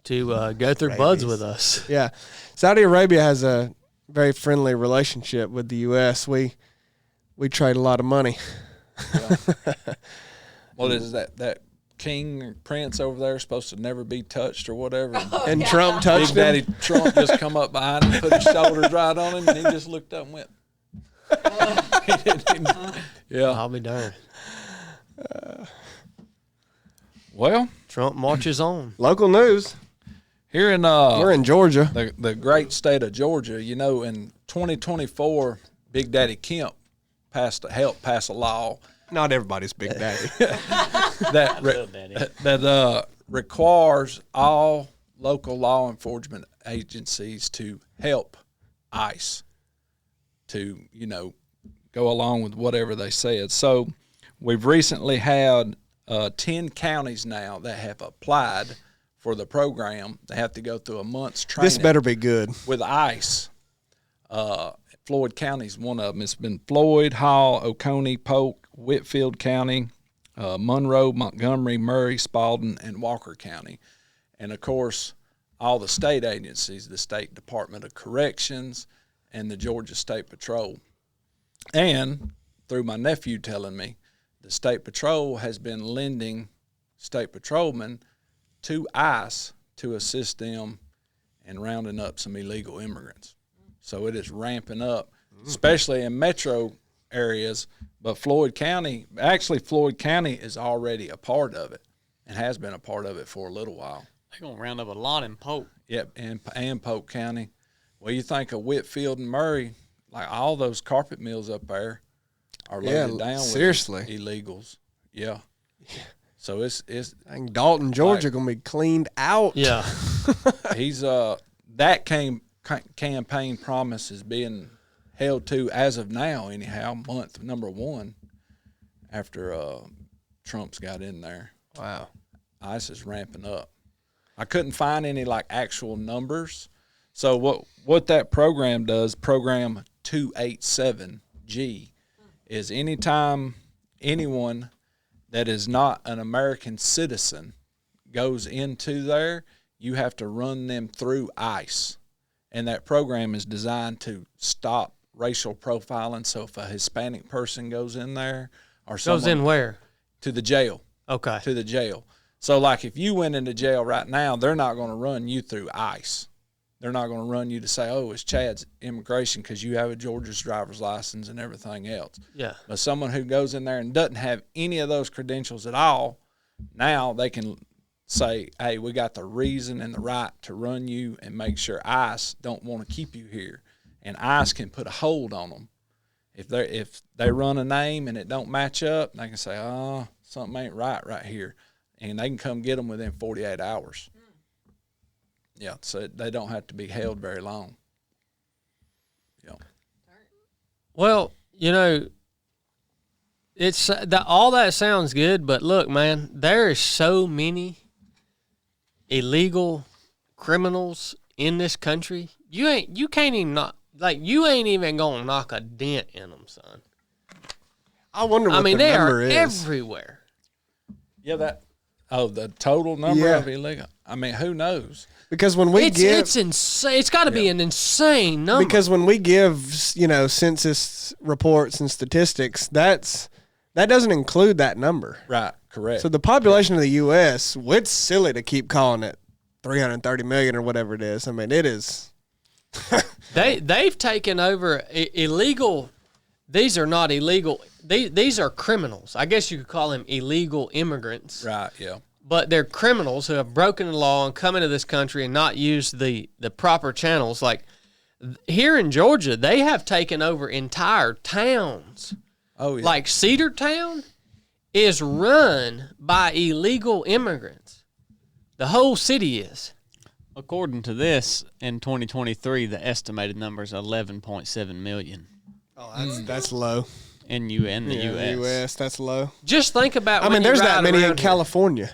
to go through buds with us. Yeah, Saudi Arabia has a very friendly relationship with the U.S. We trade a lot of money. What is that king or prince over there supposed to never be touched or whatever? And Trump touched Big him. Daddy Trump just come up behind him, put his shoulders right on him, and he just looked up and went. Yeah. I'll be darned. Well, Trump marches on. Local news. here in We're in Georgia. the great state of Georgia, in 2024, Big Daddy Kemp helped pass a law Not everybody's Big Daddy. that requires all local law enforcement agencies to help ICE to, go along with whatever they said. So we've recently had 10 counties now that have applied for the program. They have to go through a month's training This better be good. with ICE. Floyd County's one of them. It's been Floyd, Hall, Oconee, Polk, Whitfield County, Monroe, Montgomery, Murray, Spalding, and Walker County. And, of course, all the state agencies, the State Department of Corrections and the Georgia State Patrol. And through my nephew telling me, the State Patrol has been lending state patrolmen to ICE to assist them in rounding up some illegal immigrants. So it is ramping up, especially in metro areas. But Floyd County is already a part of it and has been a part of it for a little while. They're going to round up a lot in Polk. Yep, and Polk County. Well, you think of Whitfield and Murray, like all those carpet mills up there are loaded down seriously. with illegals. Yeah. So it's I think Dalton, Georgia, gonna be cleaned out. Yeah. he's that campaign promise is being held to as of now anyhow, month number 1 after Trump's got in there. Wow. ICE is ramping up. I couldn't find any actual numbers. So what that program does, program 287G, is anytime anyone that is not an American citizen goes into there, you have to run them through ICE. And that program is designed to stop racial profiling. So if a Hispanic person goes in there or Goes in where? to the jail, Okay. to the jail. So if you went into jail right now, they're not going to run you through ICE. They're not going to run you to say, oh, it's Chad's immigration because you have a Georgia's driver's license and everything else. Yeah. But someone who goes in there and doesn't have any of those credentials at all, now they can say, hey, we got the reason and the right to run you and make sure ICE don't want to keep you here. And ICE can put a hold on them. If they run a name and it don't match up, they can say, oh, something ain't right here. And they can come get them within 48 hours. Yeah, so they don't have to be held very long. Yeah. Well, it's that all that sounds good, but look, man, there is so many illegal criminals in this country. You ain't even gonna knock a dent in them, son. I wonder what I mean, the they number are is. Yeah, everywhere. Oh, the total number Yeah. of illegal. I mean, who knows? Because when we It's insane. It's got to be an insane number. because when we give census reports and statistics, that doesn't include that number. Right, correct. So the population of the U.S., it's silly to keep calling it 330 million or whatever it is. I mean, it is. They've taken over illegal. These are not illegal. These are criminals. I guess you could call them illegal immigrants. Right, yeah. But they're criminals who have broken the law and come into this country and not used the proper channels. Like here in Georgia, they have taken over entire towns. Oh, yeah. Like Cedartown is run by illegal immigrants. The whole city is. According to this, in 2023, the estimated number is 11.7 million Oh, that's low. in the U.S. U.S. That's low. Just think about. I when mean, you there's that ride many in around here. California.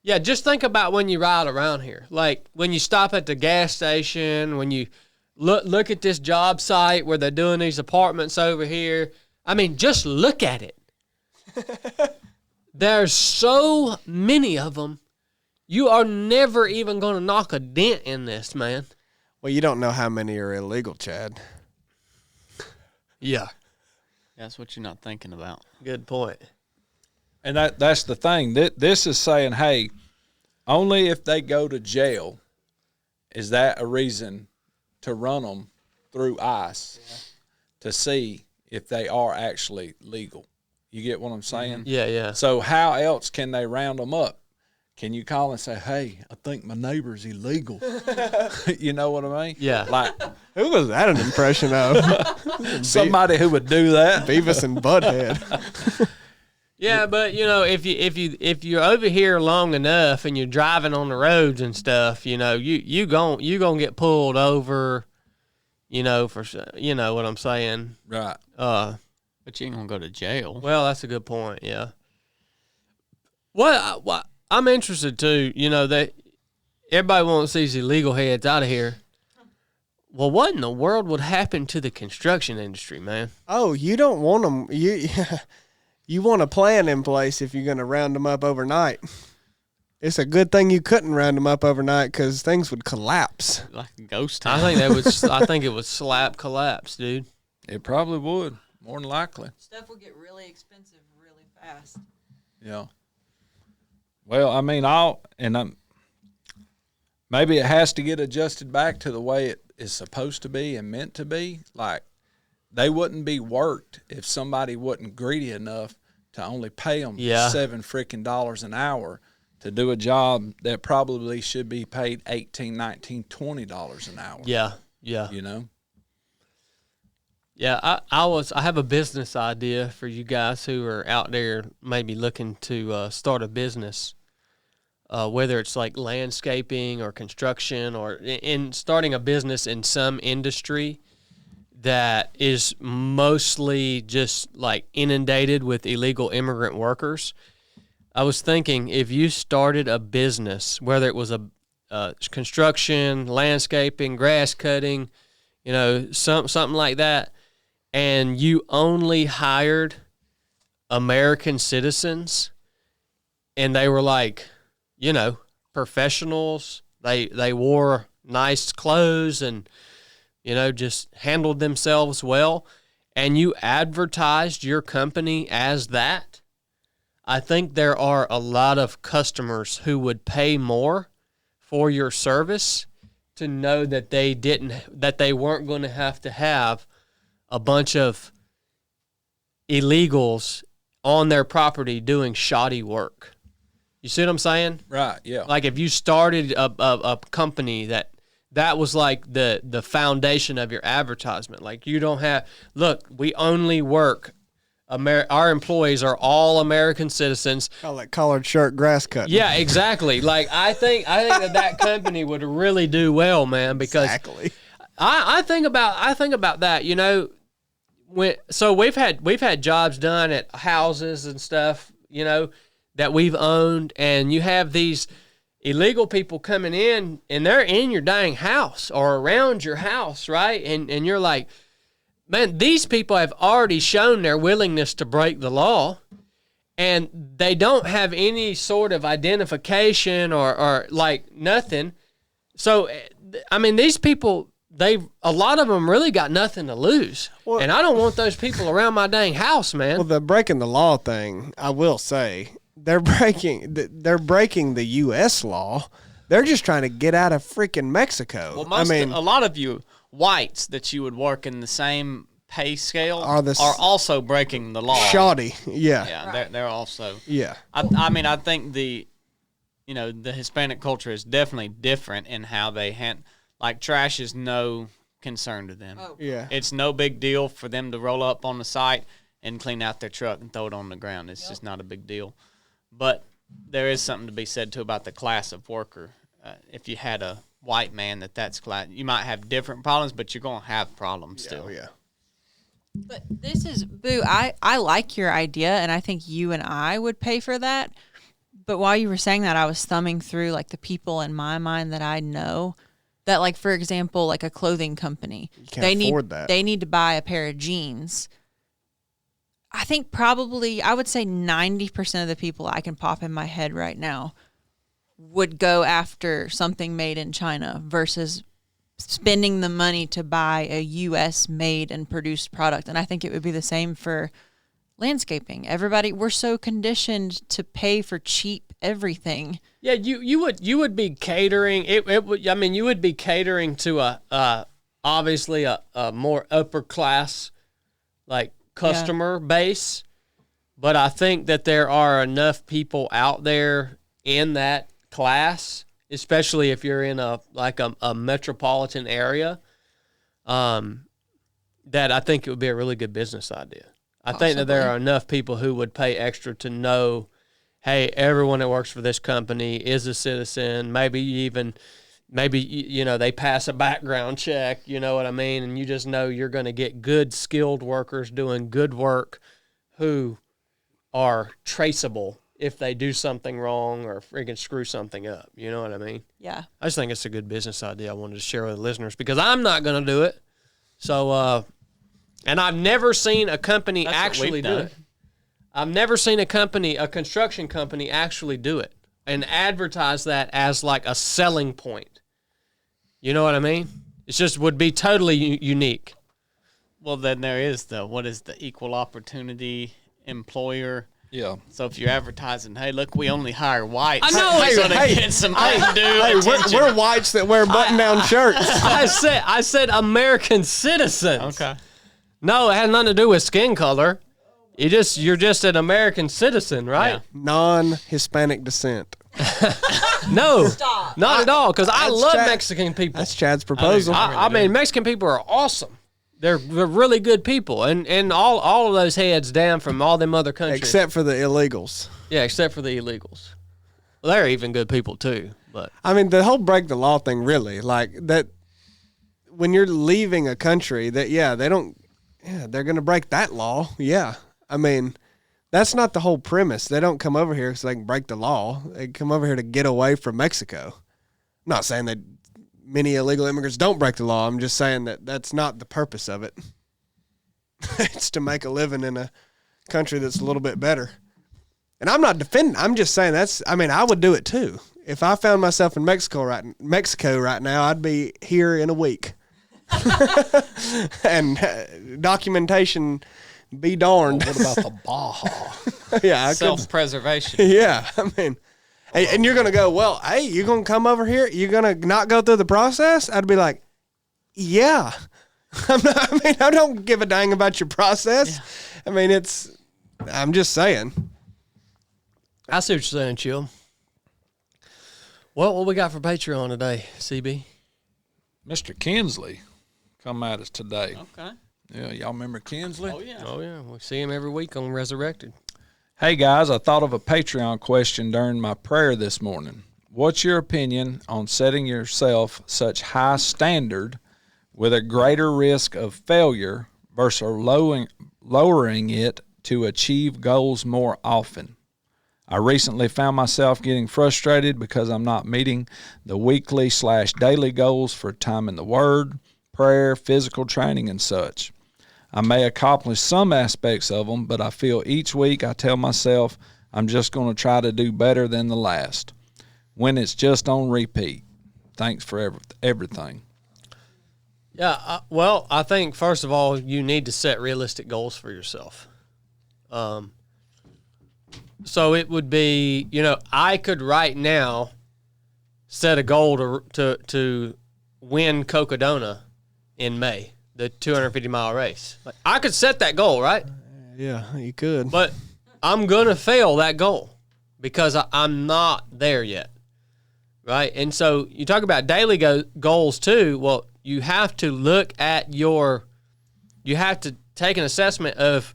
Yeah, just think about when you ride around here. Like when you stop at the gas station, when you look at this job site where they're doing these apartments over here. I mean, just look at it. There's so many of them. You are never even going to knock a dent in this, man. Well, you don't know how many are illegal, Chad. Yeah. That's what you're not thinking about. Good point. And that's the thing. This is saying, hey, only if they go to jail is that a reason to run them through ICE to see if they are actually legal. You get what I'm saying? Yeah, yeah. So how else can they round them up? Can you call and say, hey, I think my neighbor's illegal? You know what I mean? Yeah. Like Who was that an impression of? somebody who would do that. Beavis and Butthead. Yeah, but if you're over here long enough and you're driving on the roads and stuff, you gonna get pulled over, for what I'm saying. Right. But you ain't gonna go to jail. Well, that's a good point. Yeah. Well, I'm interested too. That everybody wants these illegal heads out of here. Well, what in the world would happen to the construction industry, man? Oh, you don't want them. You want a plan in place if you're going to round them up overnight. It's a good thing you couldn't round them up overnight because things would collapse. Like a ghost town. I think it would slap collapse, dude. It probably would, more than likely. Stuff will get really expensive really fast. Yeah. Well, I mean, maybe it has to get adjusted back to the way it is supposed to be and meant to be. Like, they wouldn't be worked if somebody wasn't greedy enough to only pay them $7 an hour to do a job that probably should be paid $18, $19, $20 an hour. Yeah, yeah. Yeah, I have a business idea for you guys who are out there maybe looking to start a business, whether it's like landscaping or construction or in starting a business in some industry that is mostly just like inundated with illegal immigrant workers. I was thinking if you started a business, whether it was a construction, landscaping, grass cutting, something like that, and you only hired American citizens, and they were like, professionals. They wore nice clothes and just handled themselves well, and you advertised your company as that, I think there are a lot of customers who would pay more for your service to know that they weren't going to have a bunch of illegals on their property doing shoddy work. You see what I'm saying? Right, yeah. Like if you started a company that was like the foundation of your advertisement. Like you don't have, look, we only work, our employees are all American citizens. Call that collared shirt grass cut. Yeah, exactly. Like I think that company would really do well, man, because Exactly. I think about that, so we've had jobs done at houses and stuff, that we've owned, and you have these illegal people coming in, and they're in your dang house or around your house, right? And you're like, man, these people have already shown their willingness to break the law, and they don't have any sort of identification or like nothing. So, I mean, these people, a lot of them really got nothing to lose. Well, and I don't want those people around my dang house, man. Well, the breaking the law thing, I will say, they're breaking the U.S. law. They're just trying to get out of freaking Mexico. Well, a lot of you whites that you would work in the same pay scale are also breaking the law. Shoddy, yeah. Yeah, right. They're also. Yeah. I mean, I think the Hispanic culture is definitely different in how they like trash is no concern to them. Oh. Yeah. It's no big deal for them to roll up on the site and clean out their truck and throw it on the ground. It's just not a big deal. But there is something to be said too about the class of worker. If you had a white man that's class, you might have different problems, but you're going to have problems still. Yeah. But this is, Boo, I like your idea, and I think you and I would pay for that. But while you were saying that, I was thumbing through, like, the people in my mind that I know that, like, for example, like a clothing company. You can't afford that. They need to buy a pair of jeans. I think probably, I would say 90% of the people I can pop in my head right now would go after something made in China versus spending the money to buy a U.S. made and produced product. And I think it would be the same for landscaping. We're so conditioned to pay for cheap everything. Yeah, you would be catering. You would be catering to obviously a more upper class like customer base. But I think that there are enough people out there in that class, especially if you're in a metropolitan area, that I think it would be a really good business idea. I think that there are enough people who would pay extra to know, hey, everyone that works for this company is a citizen. Maybe they pass a background check, you know what I mean? And you just know you're going to get good, skilled workers doing good work who are traceable if they do something wrong or freaking screw something up. You know what I mean? Yeah. I just think it's a good business idea I wanted to share with the listeners because I'm not going to do it. So, and I've never seen a company actually do it. I've never seen a construction company actually do it and advertise that as like a selling point. You know what I mean? It just would be totally unique. Well, then there is what is the equal opportunity employer? Yeah. So if you're advertising, hey, look, we only hire whites. I know. Get some attention. We're whites that wear button-down shirts. I said American citizens. Okay. No, it has nothing to do with skin color. You're just an American citizen, right? Yeah. Non-Hispanic descent. No, not at all. Because I love Chad. Mexican people. That's Chad's proposal. I mean, Mexican people are awesome. They're really good people, and all of those heads down from all them other countries, Except for the illegals. Yeah, except for the illegals. Well, they're even good people too. But I mean, the whole break the law thing, really, like that. When you're leaving a country, they're going to break that law. Yeah, I mean, that's not the whole premise. They don't come over here because they can break the law. They come over here to get away from Mexico. I'm not saying that many illegal immigrants don't break the law. I'm just saying that that's not the purpose of it. It's to make a living in a country that's a little bit better. And I'm not defending. I'm just saying I would do it too. If I found myself in Mexico right now, I'd be here in a week. And documentation be darned. What about the Baja? Yeah, Self-preservation. Yeah, I mean, and you're gonna go, well, hey, you're gonna come over here, you're gonna not go through the process? I'd be like, yeah. I don't give a dang about your process. Yeah. I mean, I'm just saying. I see what you're saying, Chill. What we got for Patreon today, CB? Mr. Kinsley come at us today. Okay. Yeah, y'all remember Kinsley? Oh, yeah. Oh, yeah. We see him every week on Resurrected. Hey, guys, I thought of a Patreon question during my prayer this morning. What's your opinion on setting yourself such high standard with a greater risk of failure versus lowering it to achieve goals more often? I recently found myself getting frustrated because I'm not meeting the weekly/daily goals for time in the Word, prayer, physical training, and such. I may accomplish some aspects of them, but I feel each week I tell myself I'm just going to try to do better than the last. When it's just on repeat. Thanks for everything. Yeah, well, I think first of all, you need to set realistic goals for yourself. So it would be, I could right now set a goal to win Cocodona in May, the 250-mile race. Like, I could set that goal, right? Yeah, you could. But I'm going to fail that goal because I'm not there yet, right? And so you talk about daily goals too. Well, you have to look at you have to take an assessment of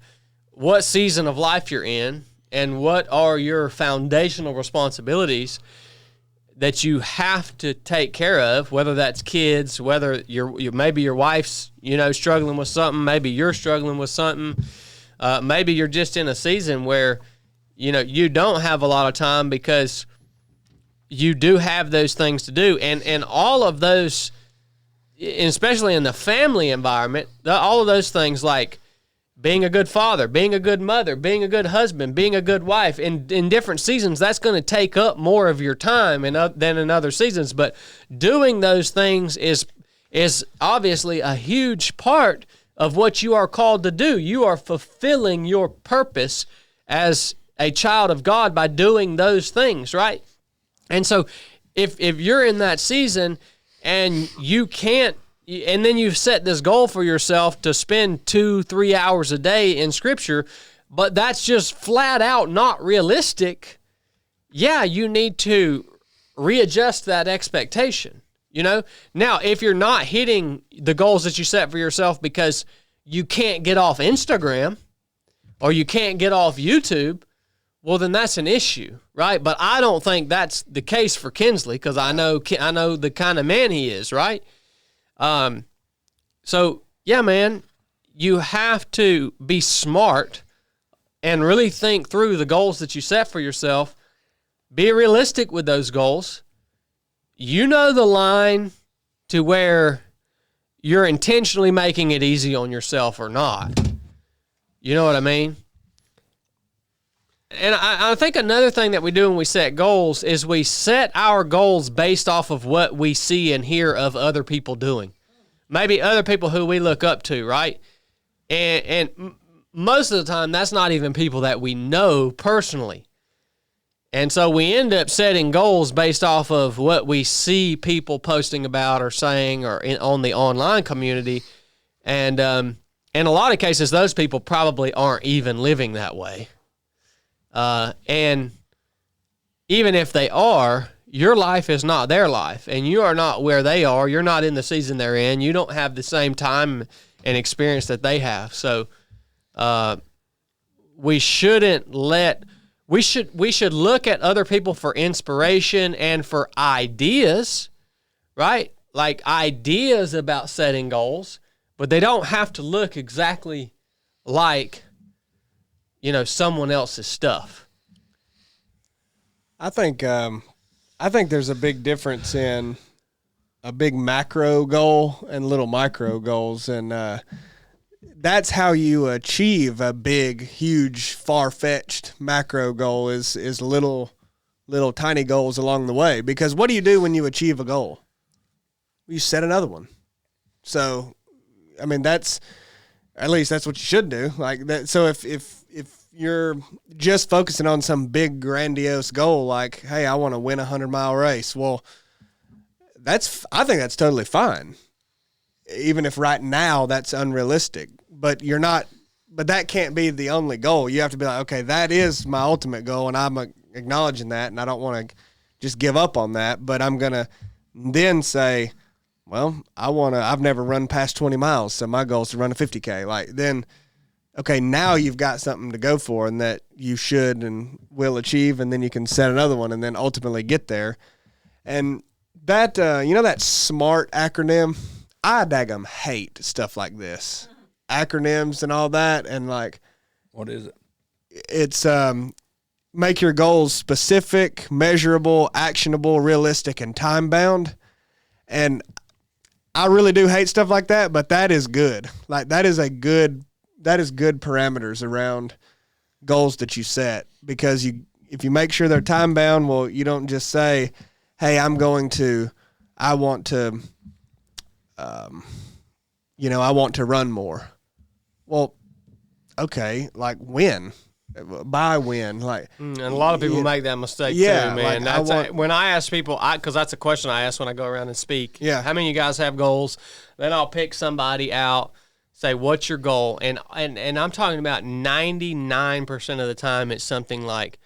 what season of life you're in and what are your foundational responsibilities that you have to take care of, whether that's kids, whether maybe your wife's, struggling with something, maybe you're struggling with something, maybe you're just in a season where, you don't have a lot of time because you do have those things to do. And all of those, especially in the family environment, all of those things like being a good father, being a good mother, being a good husband, being a good wife, in different seasons, that's going to take up more of your time than in other seasons. But doing those things is obviously a huge part of what you are called to do. You are fulfilling your purpose as a child of God by doing those things, right? And so if you're in that season and you can't, and then you've set this goal for yourself to spend 2-3 hours a day in Scripture, but that's just flat out not realistic, yeah, you need to readjust that expectation, Now, if you're not hitting the goals that you set for yourself because you can't get off Instagram or you can't get off YouTube, well, then that's an issue, right? But I don't think that's the case for Kinsley because I know the kind of man he is, right? So yeah, man, you have to be smart and really think through the goals that you set for yourself. Be realistic with those goals. The line to where you're intentionally making it easy on yourself or not. You know what I mean? And I think another thing that we do when we set goals is we set our goals based off of what we see and hear of other people doing. Maybe other people who we look up to, right? And most of the time, that's not even people that we know personally. And so we end up setting goals based off of what we see people posting about or saying or on the online community. And in a lot of cases, those people probably aren't even living that way. And even if they are, your life is not their life, and you are not where they are. You're not in the season they're in. You don't have the same time and experience that they have. So, we should look at other people for inspiration and for ideas, right? Like ideas about setting goals, but they don't have to look exactly like, someone else's stuff. I think there's a big difference in a big macro goal and little micro goals, and that's how you achieve a big, huge, far-fetched macro goal is little tiny goals along the way. Because what do you do when you achieve a goal? You set another one. So, I mean, that's what you should do. Like that. So if you're just focusing on some big grandiose goal, like, hey, I want to win a 100-mile race. Well, I think that's totally fine. Even if right now that's unrealistic, but that can't be the only goal. You have to be like, okay, that is my ultimate goal, and I'm acknowledging that, and I don't want to just give up on that, but I'm going to then say, well, I've never run past 20 miles, so my goal is to run a 50K. Like, then, okay, now you've got something to go for and that you should and will achieve, and then you can set another one and then ultimately get there. And that, that SMART acronym, I daggum hate stuff like this. Acronyms and all that, and like, what is it? It's make your goals specific, measurable, actionable, realistic, and time-bound. And I really do hate stuff like that, but that is good. Like, that is a good good parameters around goals that you set, because if you make sure they're time bound, well, you don't just say, hey, I want to run more. Well, okay, like when? By when? Like, and a lot of people make that mistake too, man. Like when I ask people, because that's a question I ask when I go around and speak. Yeah. How many of you guys have goals? Then I'll pick somebody out, say, what's your goal? And I'm talking about 99% of the time it's something like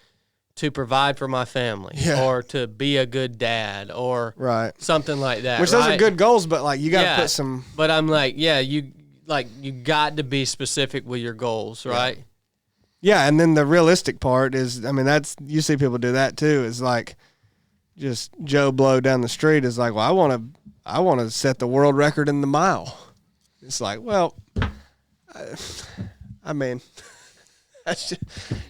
to provide for my family, or to be a good dad, or something like that. Which those are good goals, but like you got to put some. But I'm like, you got to be specific with your goals, right? Yeah, and then the realistic part is, I mean, you see people do that too. Is like, just Joe Blow down the street is like, well, I want to set the world record in the mile. It's like, well, I mean, that's just,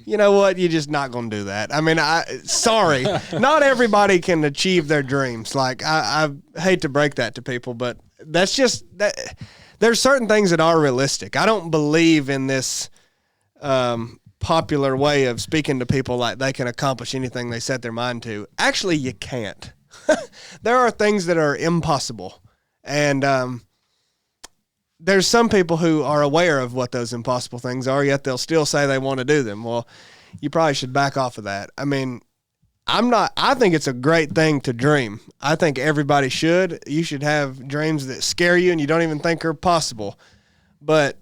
you know what? You're just not going to do that. I mean, sorry, not everybody can achieve their dreams. Like, I hate to break that to people, but that's just that. There's certain things that are realistic. I don't believe in this popular way of speaking to people like they can accomplish anything they set their mind to. Actually, you can't. There are things that are impossible. And there's some people who are aware of what those impossible things are, yet they'll still say they want to do them. Well, you probably should back off of that. I mean, I think it's a great thing to dream. I think everybody should. You should have dreams that scare you and you don't even think are possible. But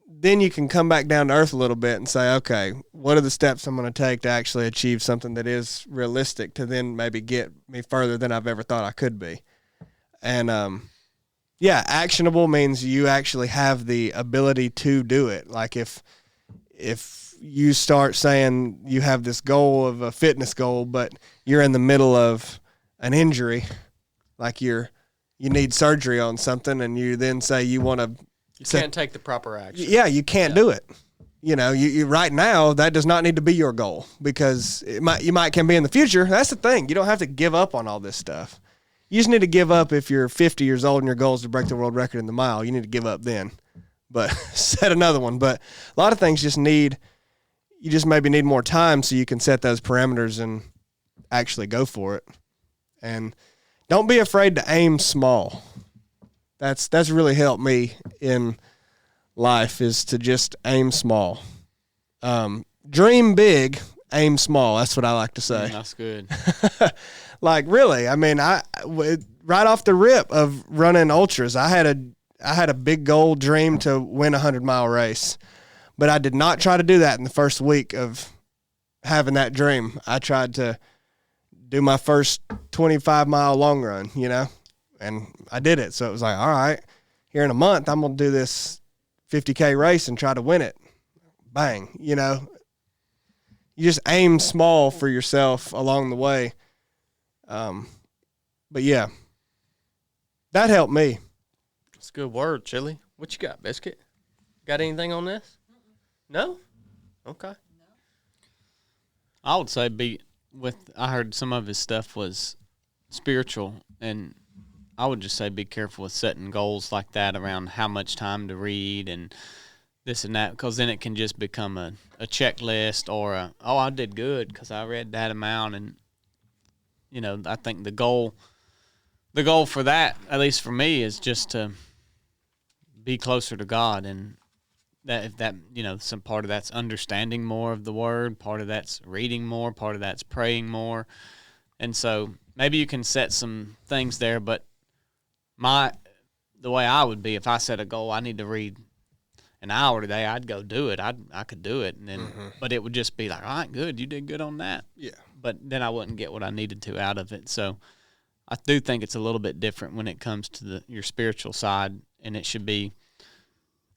then you can come back down to earth a little bit and say, okay, what are the steps I'm going to take to actually achieve something that is realistic to then maybe get me further than I've ever thought I could be. And, actionable means you actually have the ability to do it. Like if you start saying you have this goal of a fitness goal, but you're in the middle of an injury, like you need surgery on something, and you then say you want to, you can't take the proper action. Yeah, you can't do it. You know, you right now, that does not need to be your goal, because you can be in the future. That's the thing. You don't have to give up on all this stuff. You just need to give up if you're 50 years old and your goal is to break the world record in the mile. You need to give up then. But set another one. But a lot of things you just maybe need more time so you can set those parameters and actually go for it. And don't be afraid to aim small. That's really helped me in life, is to just aim small. Dream big, aim small. That's what I like to say. That's good. Like, really, I mean, right off the rip of running ultras, I had a big goal dream to win a 100-mile race, but I did not try to do that in the first week of having that dream. I tried to do my first 25-mile long run, and I did it. So it was like, all right, here in a month, I'm going to do this 50K race and try to win it. Bang, You just aim small for yourself along the way. But yeah, that helped me. That's a good word, Chili. What you got, Biscuit? Got anything on this? No? Okay. I would say I heard some of his stuff was spiritual, and I would just say be careful with setting goals like that around how much time to read and this and that, because then it can just become a checklist or I did good because I read that amount. And I think the goal for that, at least for me, is just to be closer to God. And that some part of that's understanding more of the word, part of that's reading more, part of that's praying more. And so maybe you can set some things there, but the way I would be, if I set a goal, I need to read an hour today, I'd go do it. I could do it. And then, but it would just be like, all right, good. You did good on that. Yeah. But then I wouldn't get what I needed to out of it. So I do think it's a little bit different when it comes to your spiritual side, and it should be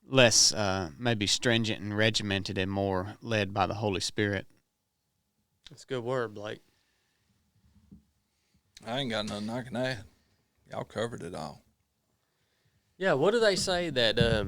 less maybe stringent and regimented and more led by the Holy Spirit. That's a good word, Blake. I ain't got nothing I can add. Y'all covered it all. Yeah, what do they say that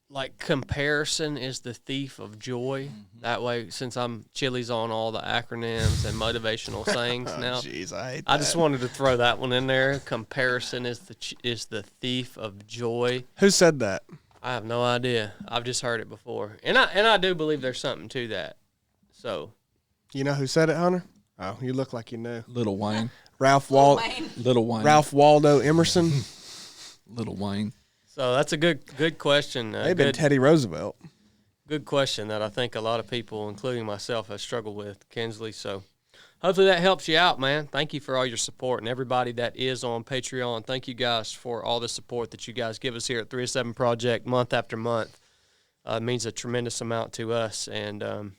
like comparison is the thief of joy? That way, since Chili's on all the acronyms and motivational sayings now. Jeez, I hate that. I just wanted to throw that one in there. Comparison is the thief of joy. Who said that? I have no idea. I've just heard it before, and I do believe there's something to that. So, You know who said it, Hunter? Oh, you look like you knew. Little Wayne. Little Wayne. Ralph Waldo Emerson. Little Wayne. so that's a good question. They've been Teddy Roosevelt. Good question that I think a lot of people, including myself, have struggled with, Kinsley. So hopefully that helps you out, man. Thank you for all your support, and everybody that is on Patreon. Thank you guys for all the support that you guys give us here at 307 Project month after month. It means a tremendous amount to us, and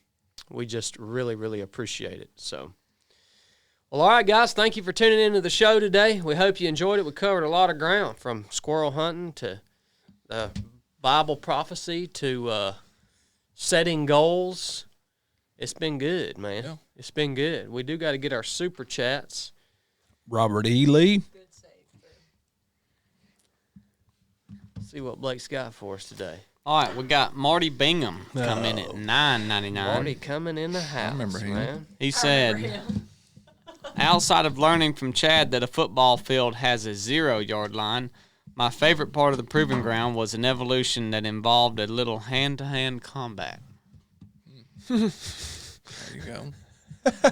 we just really, really appreciate it. So, well, all right, guys, thank you for tuning into the show today. We hope you enjoyed it. We covered a lot of ground, from squirrel hunting to Bible prophecy to setting goals. It's been good, man. Yeah. It's been good. We do got to get our super chats. Robert E. Lee. See what Blake's got for us today. All right, we got Marty Bingham coming at $9.99. Marty coming in the house, remember him. man. He said, outside of learning from Chad that a football field has a 0-yard line, my favorite part of the proving ground was an evolution that involved a little hand-to-hand combat. There you go.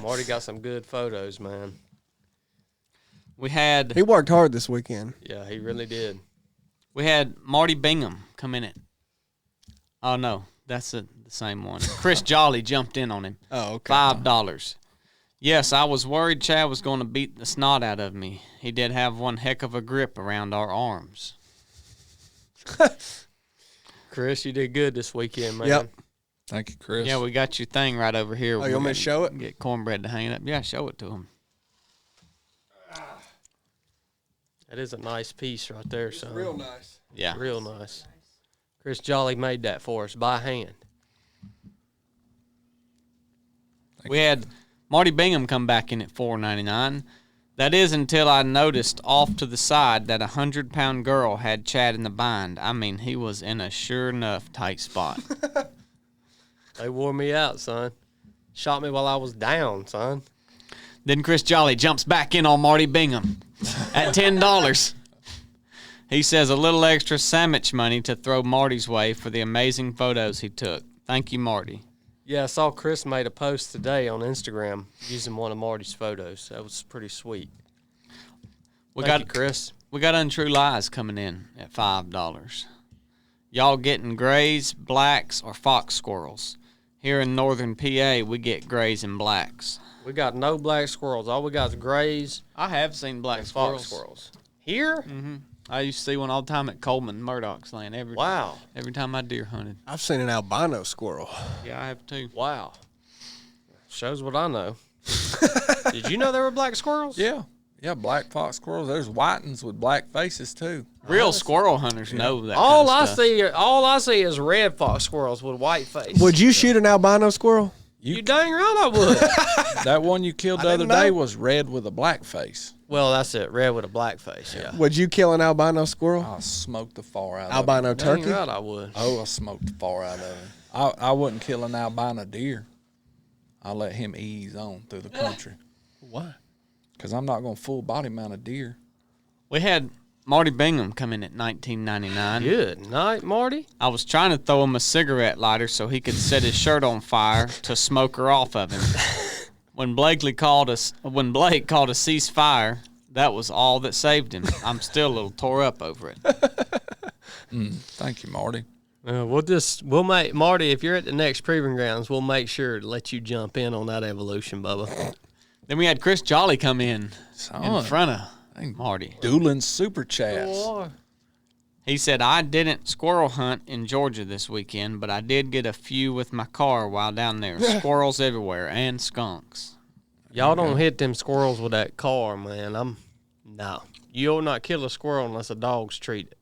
Marty got some good photos, man. We had He worked hard this weekend. Yeah, he really did. Marty Bingham come in at. Oh no, that's the same one. Chris Jolly jumped in on him. Oh, okay. $5. Yes, I was worried Chad was going to beat the snot out of me. He did have one heck of a grip around our arms. Chris, you did good this weekend, man. Yep. Thank you, Chris. Yeah, we got your thing right over here. Oh, you want me to show it? Get Cornbread to hang it up. Yeah, show it to him. That is a nice piece right there, son. Real nice. Yeah. Real nice. Chris Jolly made that for us by hand. We had Marty Bingham come back in at $4.99. That is until I noticed off to the side that a 100-pound girl had Chad in the bind. I mean, he was in a sure enough tight spot. They wore me out, son. Shot me while I was down, son. Then Chris Jolly jumps back in on Marty Bingham at $10. He says a little extra sandwich money to throw Marty's way for the amazing photos he took. Thank you, Marty. Yeah, I saw Chris made a post today on Instagram using one of Marty's photos. That was pretty sweet. Thank you, Chris. We got Untrue Lies coming in at $5. Y'all getting grays, blacks, or fox squirrels? Here in northern PA, we get grays and blacks. We got no black squirrels. All we got is grays I have seen black and squirrels. fox squirrels. Here? Mm-hmm. I used to see one all the time at Coleman Murdoch's land every time I deer hunted. I've seen an albino squirrel. Yeah, I have too. Wow. Shows what I know. Did you know there were black squirrels? Yeah. Yeah, black fox squirrels. There's white ones with black faces, too. Real squirrel hunters know that All kind I of stuff. all I see is red fox squirrels with white face. Would you shoot an albino squirrel? You dang right I would. That one you killed the other day was red with a black face. Well, that's it. Red with a black face, yeah. Would you kill an albino squirrel? I smoked the far out of it. Albino Dang turkey? right I would. Oh, I smoked the far out of it. I wouldn't kill an albino deer. I let him ease on through the country. Why? Because I'm not going to full body mount a deer. We had Marty Bingham come in at $19.99. Good night, Marty. I was trying to throw him a cigarette lighter so he could set his shirt on fire to smoke her off of him. When Blake called a ceasefire, that was all that saved him. I'm still a little tore up over it. Thank you, Marty. We'll make Marty, if you're at the next proving grounds, we'll make sure to let you jump in on that evolution, Bubba. Then we had Chris Jolly come in Son, front of Marty. Dueling super chats. He said, I didn't squirrel hunt in Georgia this weekend, but I did get a few with my car while down there. Squirrels everywhere and skunks. Y'all don't hit them squirrels with that car, man. No. You'll not kill a squirrel unless a dog's treat it.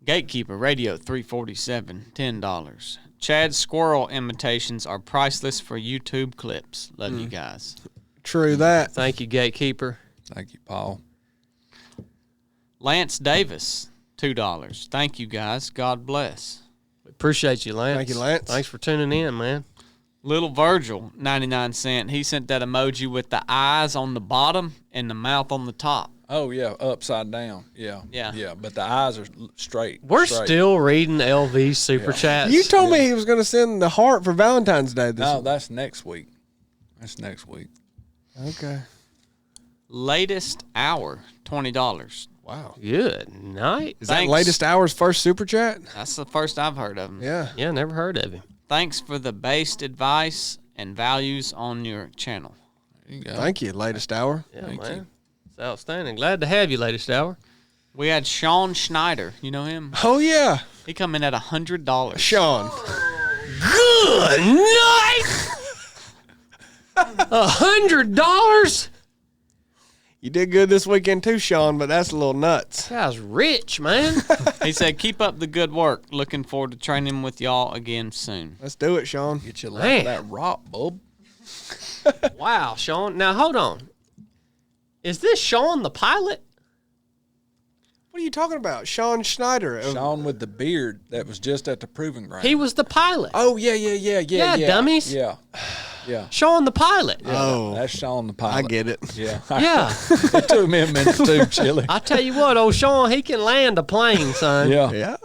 Gatekeeper Radio 347, $10. Chad's squirrel imitations are priceless for YouTube clips. Love you guys. True that. Thank you, Gatekeeper. Thank you, Paul. Lance Davis, $2. Thank you guys. God bless. Appreciate you, Lance. Thank you, Lance. Thanks for tuning in, man. Little Virgil, 99 cents. He sent that emoji with the eyes on the bottom and the mouth on the top. Oh yeah, upside down. Yeah. Yeah. Yeah, but the eyes are straight. We're straight. still reading LV super chats. You told me he was going to send the heart for Valentine's Day. No, that's next week. That's next week. Okay. Latest hour, $20. Wow. Good night. Is that Thanks. latest hour's first super chat? That's the first I've heard of him. Yeah. Yeah, never heard of him. Thanks for the based advice and values on your channel. There you go. Thank you, latest hour. Yeah, Thank man. you. It's outstanding. Glad to have you, latest hour. We had Sean Schneider. You know him? Oh, yeah. He come in at $100. Sean. Good night. $100. You did good this weekend too, Sean, but that's a little nuts. Guy's rich, man. He said, keep up the good work. Looking forward to training with y'all again soon. Let's do it, Sean. Get you Man. that rock, bub. Wow, Sean. Now hold on. Is this Sean the pilot? What are you talking about? Sean Schneider. Sean with the beard that was just at the proving ground. He was the pilot. Oh yeah. Yeah, dummies. Yeah. Yeah. Sean the pilot. Oh, That's Sean the I pilot. get it. Yeah. Yeah. It took me a minute too, Chili. I tell you what, old Sean, he can land a plane, son. Yeah. Yeah.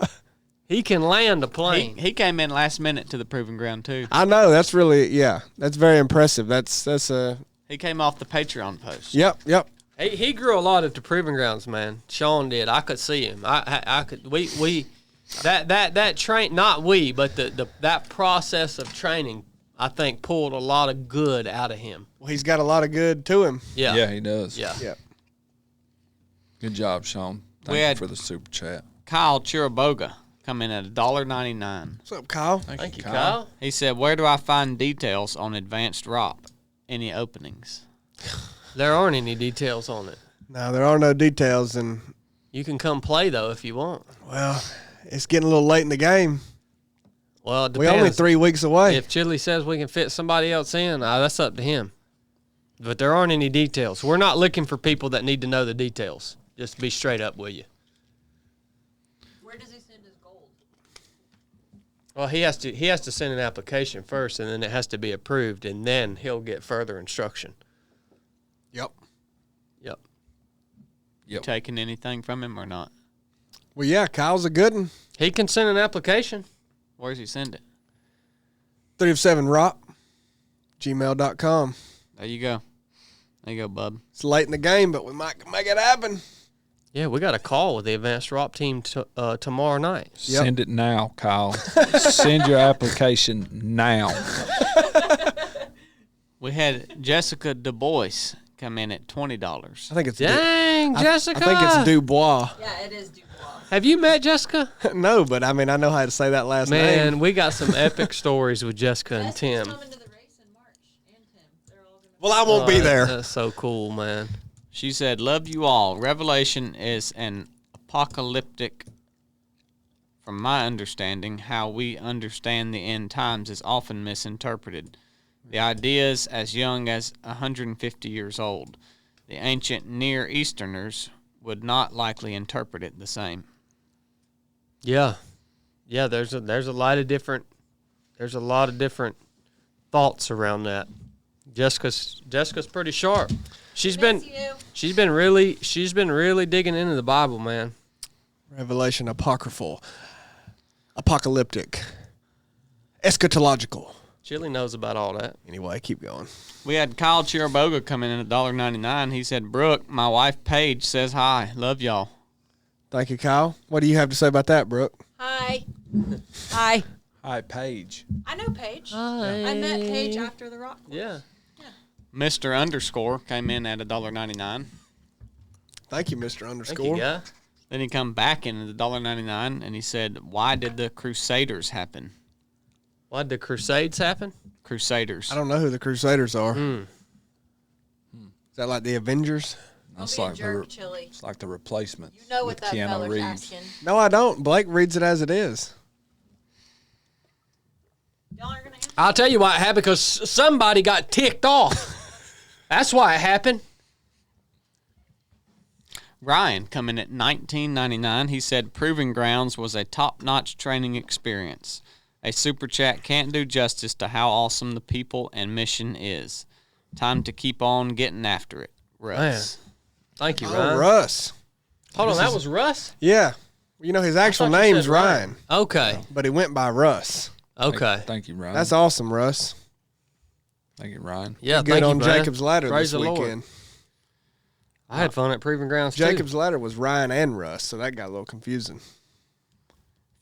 He can land a He, plane. he came in last minute to the proving ground, too. I know. That's really, yeah. That's very impressive. That's a, He came off the Patreon post. yep. He grew a lot at the proving grounds, man. Sean did. I could see him. I could. We that train. Not we, but that process of training, I think, pulled a lot of good out of him. Well, he's got a lot of good to him. Yeah. Yeah, he does. Yeah. Yeah. Good job, Sean. Thank We you had- for the super chat. Kyle Chiraboga come in at $1.99. What's up, Kyle? Thank you, Kyle. He said, where do I find details on advanced ROP? Any openings? There aren't any details on it. No, there are no details, and You can come play though if you want. well, it's getting a little late in the game. Well, it We're depends. only 3 weeks away. If Chili says we can fit somebody else in, that's up to him. But there aren't any details. We're not looking for people that need to know the details. Just to be straight up with you. Where does he send his gold? Well, he has to send an application first, and then it has to be approved, and then he'll get further instruction. Yep. Yep. You taking anything from him or not? Well, yeah, Kyle's a good one. He can send an application. Where's he send it? 3 of 7 rock, gmail.com. There you go. There you go, bub. It's late in the game, but we might make it happen. Yeah, we got a call with the advanced ROP team tomorrow night. Yep. Send it now, Kyle. Send your application now. We had Jessica Du Bois come in at $20. I think it's Dang, Jessica. I think it's Dubois. Yeah, it is Dubois. Have you met Jessica? No, but I mean, I know how to say that last Man, name. we got some epic stories with Jessica and Tim. coming to the race in March, and Tim. They're all gonna. Well, I won't be there. That's so cool, man. She said, love you all. Revelation is an apocalyptic, from my understanding, how we understand the end times is often misinterpreted. The idea is as young as 150 years old. The ancient Near Easterners would not likely interpret it the same. Yeah, yeah. There's a lot of different thoughts around that. Jessica's pretty sharp. She's been really digging into the Bible, man. Revelation apocryphal, apocalyptic, eschatological. Chili knows about all that. Anyway, keep going. We had Kyle Chiraboga come in at $1.99. He said, Brooke, my wife Paige says hi. Love y'all. Thank you, Kyle. What do you have to say about that, Brooke? Hi. Hi. Hi, Paige. I know Paige. I met Paige after the rock. Yeah. Mr. Underscore came in at $1.99. Thank you, Mr. Thank Underscore. you, guy. Then he come back in at $1.99 and he said, why did the Crusaders happen? Why'd the Crusades happen? Crusaders. I don't know who the Crusaders are. Mm. Is that like the Avengers? That's Don't be a like jerk, Chili. it's like the replacement. You know what with that Keanu feller's Reeves. asking. No, I don't. Blake reads it as it is. Y'all aren't gonna answer. I'll tell you why it happened, because somebody got ticked off. That's why it happened. Ryan coming at $19.99. He said Proving Grounds was a top-notch training experience. A super chat can't do justice to how awesome the people and mission is. Time to keep on getting after it. Russ. Thank you, Oh, Ryan. Russ. Hold on, that was Russ? Yeah. You know, his actual thought you name's said Ryan, Okay. but he went by Russ. Okay. Thank you, Ryan. That's awesome, Russ. Thank you, Ryan. Yeah, Good thank on you, man. Jacob's Ladder Praise this the Lord. weekend. I had fun at Proving Grounds, too. Jacob's Ladder was Ryan and Russ, so that got a little confusing.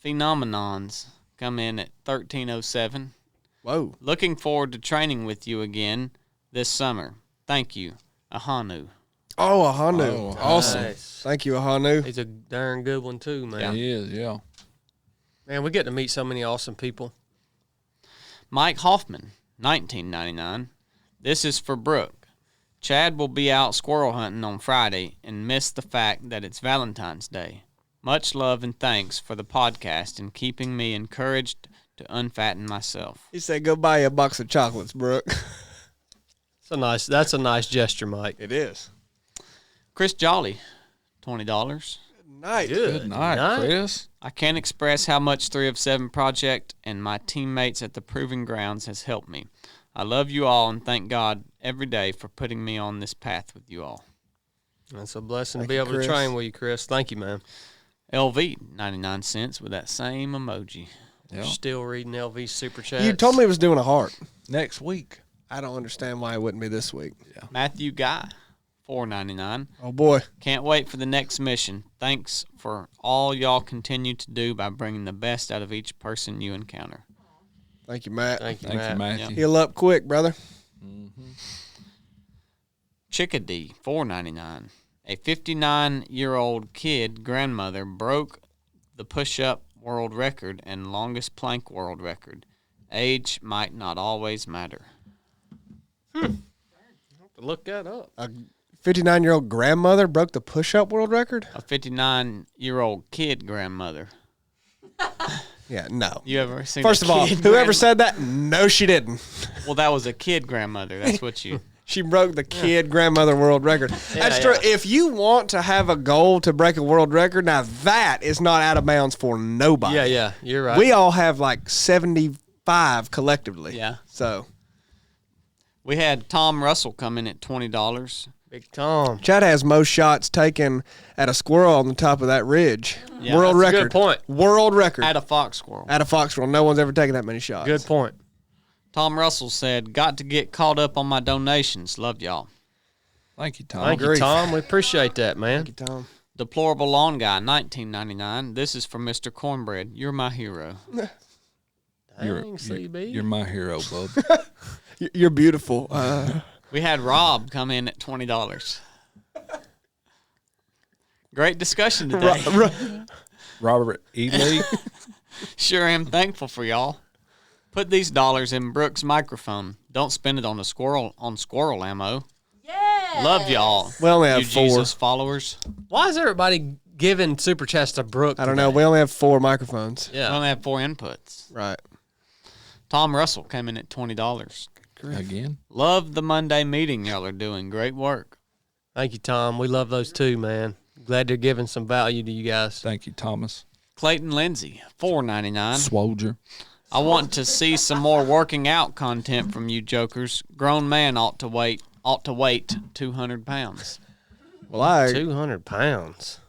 Phenomenons come in at 1307. Whoa. Looking forward to training with you again this summer. Thank you, Ahanu. Oh, Ahanu. Oh, awesome. Nice. Thank you, Ahanu. He's a darn good one, too, man. He is, yeah. Man, we get to meet so many awesome people. Mike Hoffman, 1999. This is for Brooke. Chad will be out squirrel hunting on Friday and miss the fact that it's Valentine's Day. Much love and thanks for the podcast and keeping me encouraged to unfatten myself. He said, go buy you a box of chocolates, Brooke. That's a nice gesture, Mike. It is. Chris Jolly, $20. Nice. Good night, Chris. I can't express how much 3 of 7 Project and my teammates at the Proving Grounds has helped me. I love you all and thank God every day for putting me on this path with you all. That's a blessing Thank to be you, able Chris. to train with you, Chris. Thank you, man. LV, 99 cents with that same emoji. Yeah. Still reading LV's super chat. You told me it was doing a heart. Next week. I don't understand why it wouldn't be this week. Matthew Guy, $4.99. Oh, boy. Can't wait for the next mission. Thanks for all y'all continue to do by bringing the best out of each person you encounter. Thank you, Matt. Thank you, Thank Matt. you, Matthew. Heal up quick, brother. Chickadee, $4.99. A 59-year-old kid grandmother broke the push-up world record and longest plank world record. Age might not always matter. Look that up. A 59-year-old grandmother broke the push-up world record? A 59-year-old kid grandmother. Yeah, no. You ever seen First a of all, kid whoever grandma- said that, no, she didn't. Well, that was a kid grandmother. That's what you... She broke the kid grandmother world record. That's Yeah, true. yeah. If you want to have a goal to break a world record, now that is not out of bounds for nobody. Yeah, you're right. We all have like 75 collectively. Yeah. So, We had Tom Russell come in at $20. Big Tom. Chad has most shots taken at a squirrel on the top of that ridge. Yeah, world that's a record. good point. World record. At a fox squirrel. At a fox squirrel. No one's ever taken that many shots. Good point. Tom Russell said, got to get caught up on my donations. Love y'all. Thank you, Tom. Thank you, grief. Tom. We appreciate that, man. Thank you, Tom. Deplorable Lawn Guy, $19.99. This is from Mr. Cornbread. You're my hero. Dang, CB. You're my hero, bub. You're beautiful. We had Rob come in at $20. Great discussion today. Robert E. Lee. Sure am thankful for y'all. Put these dollars in Brooke's microphone. Don't spend it on squirrel ammo. Yeah. Love y'all. We only have you 4. Jesus followers. Why is everybody giving super chats to Brooke? I don't know. We only have 4 microphones. Yeah. We only have 4 inputs. Right. Tom Russell came in at $20. Again. Love the Monday meeting y'all are doing. Great work. Thank you, Tom. We love those too, man. Glad they're giving some value to you guys. Thank you, Thomas. Clayton Lindsay, $4.99. Swolger. I want to see some more working out content from you jokers. Grown man ought to weight 200 pounds. Well, 200 pounds.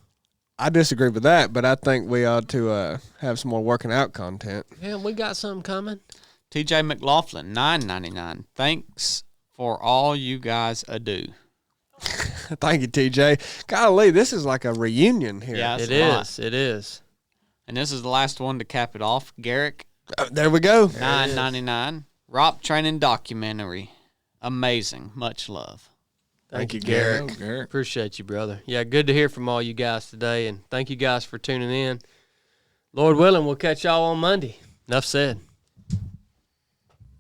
I disagree with that, but I think we ought to have some more working out content. Yeah, we got something coming. TJ McLaughlin, $9.99. Thanks for all you guys do. Thank you, TJ. Golly, this is like a reunion here. Yeah, It that's a lot. is. It is. And this is the last one to cap it off. Garrick, There we go. $9.99. Rock training documentary. Amazing. Much love. Thank you, Garrett. Garrett. Garrett. Appreciate you, brother. Yeah, good to hear from all you guys today, and thank you guys for tuning in. Lord willing, we'll catch y'all on Monday. Enough said.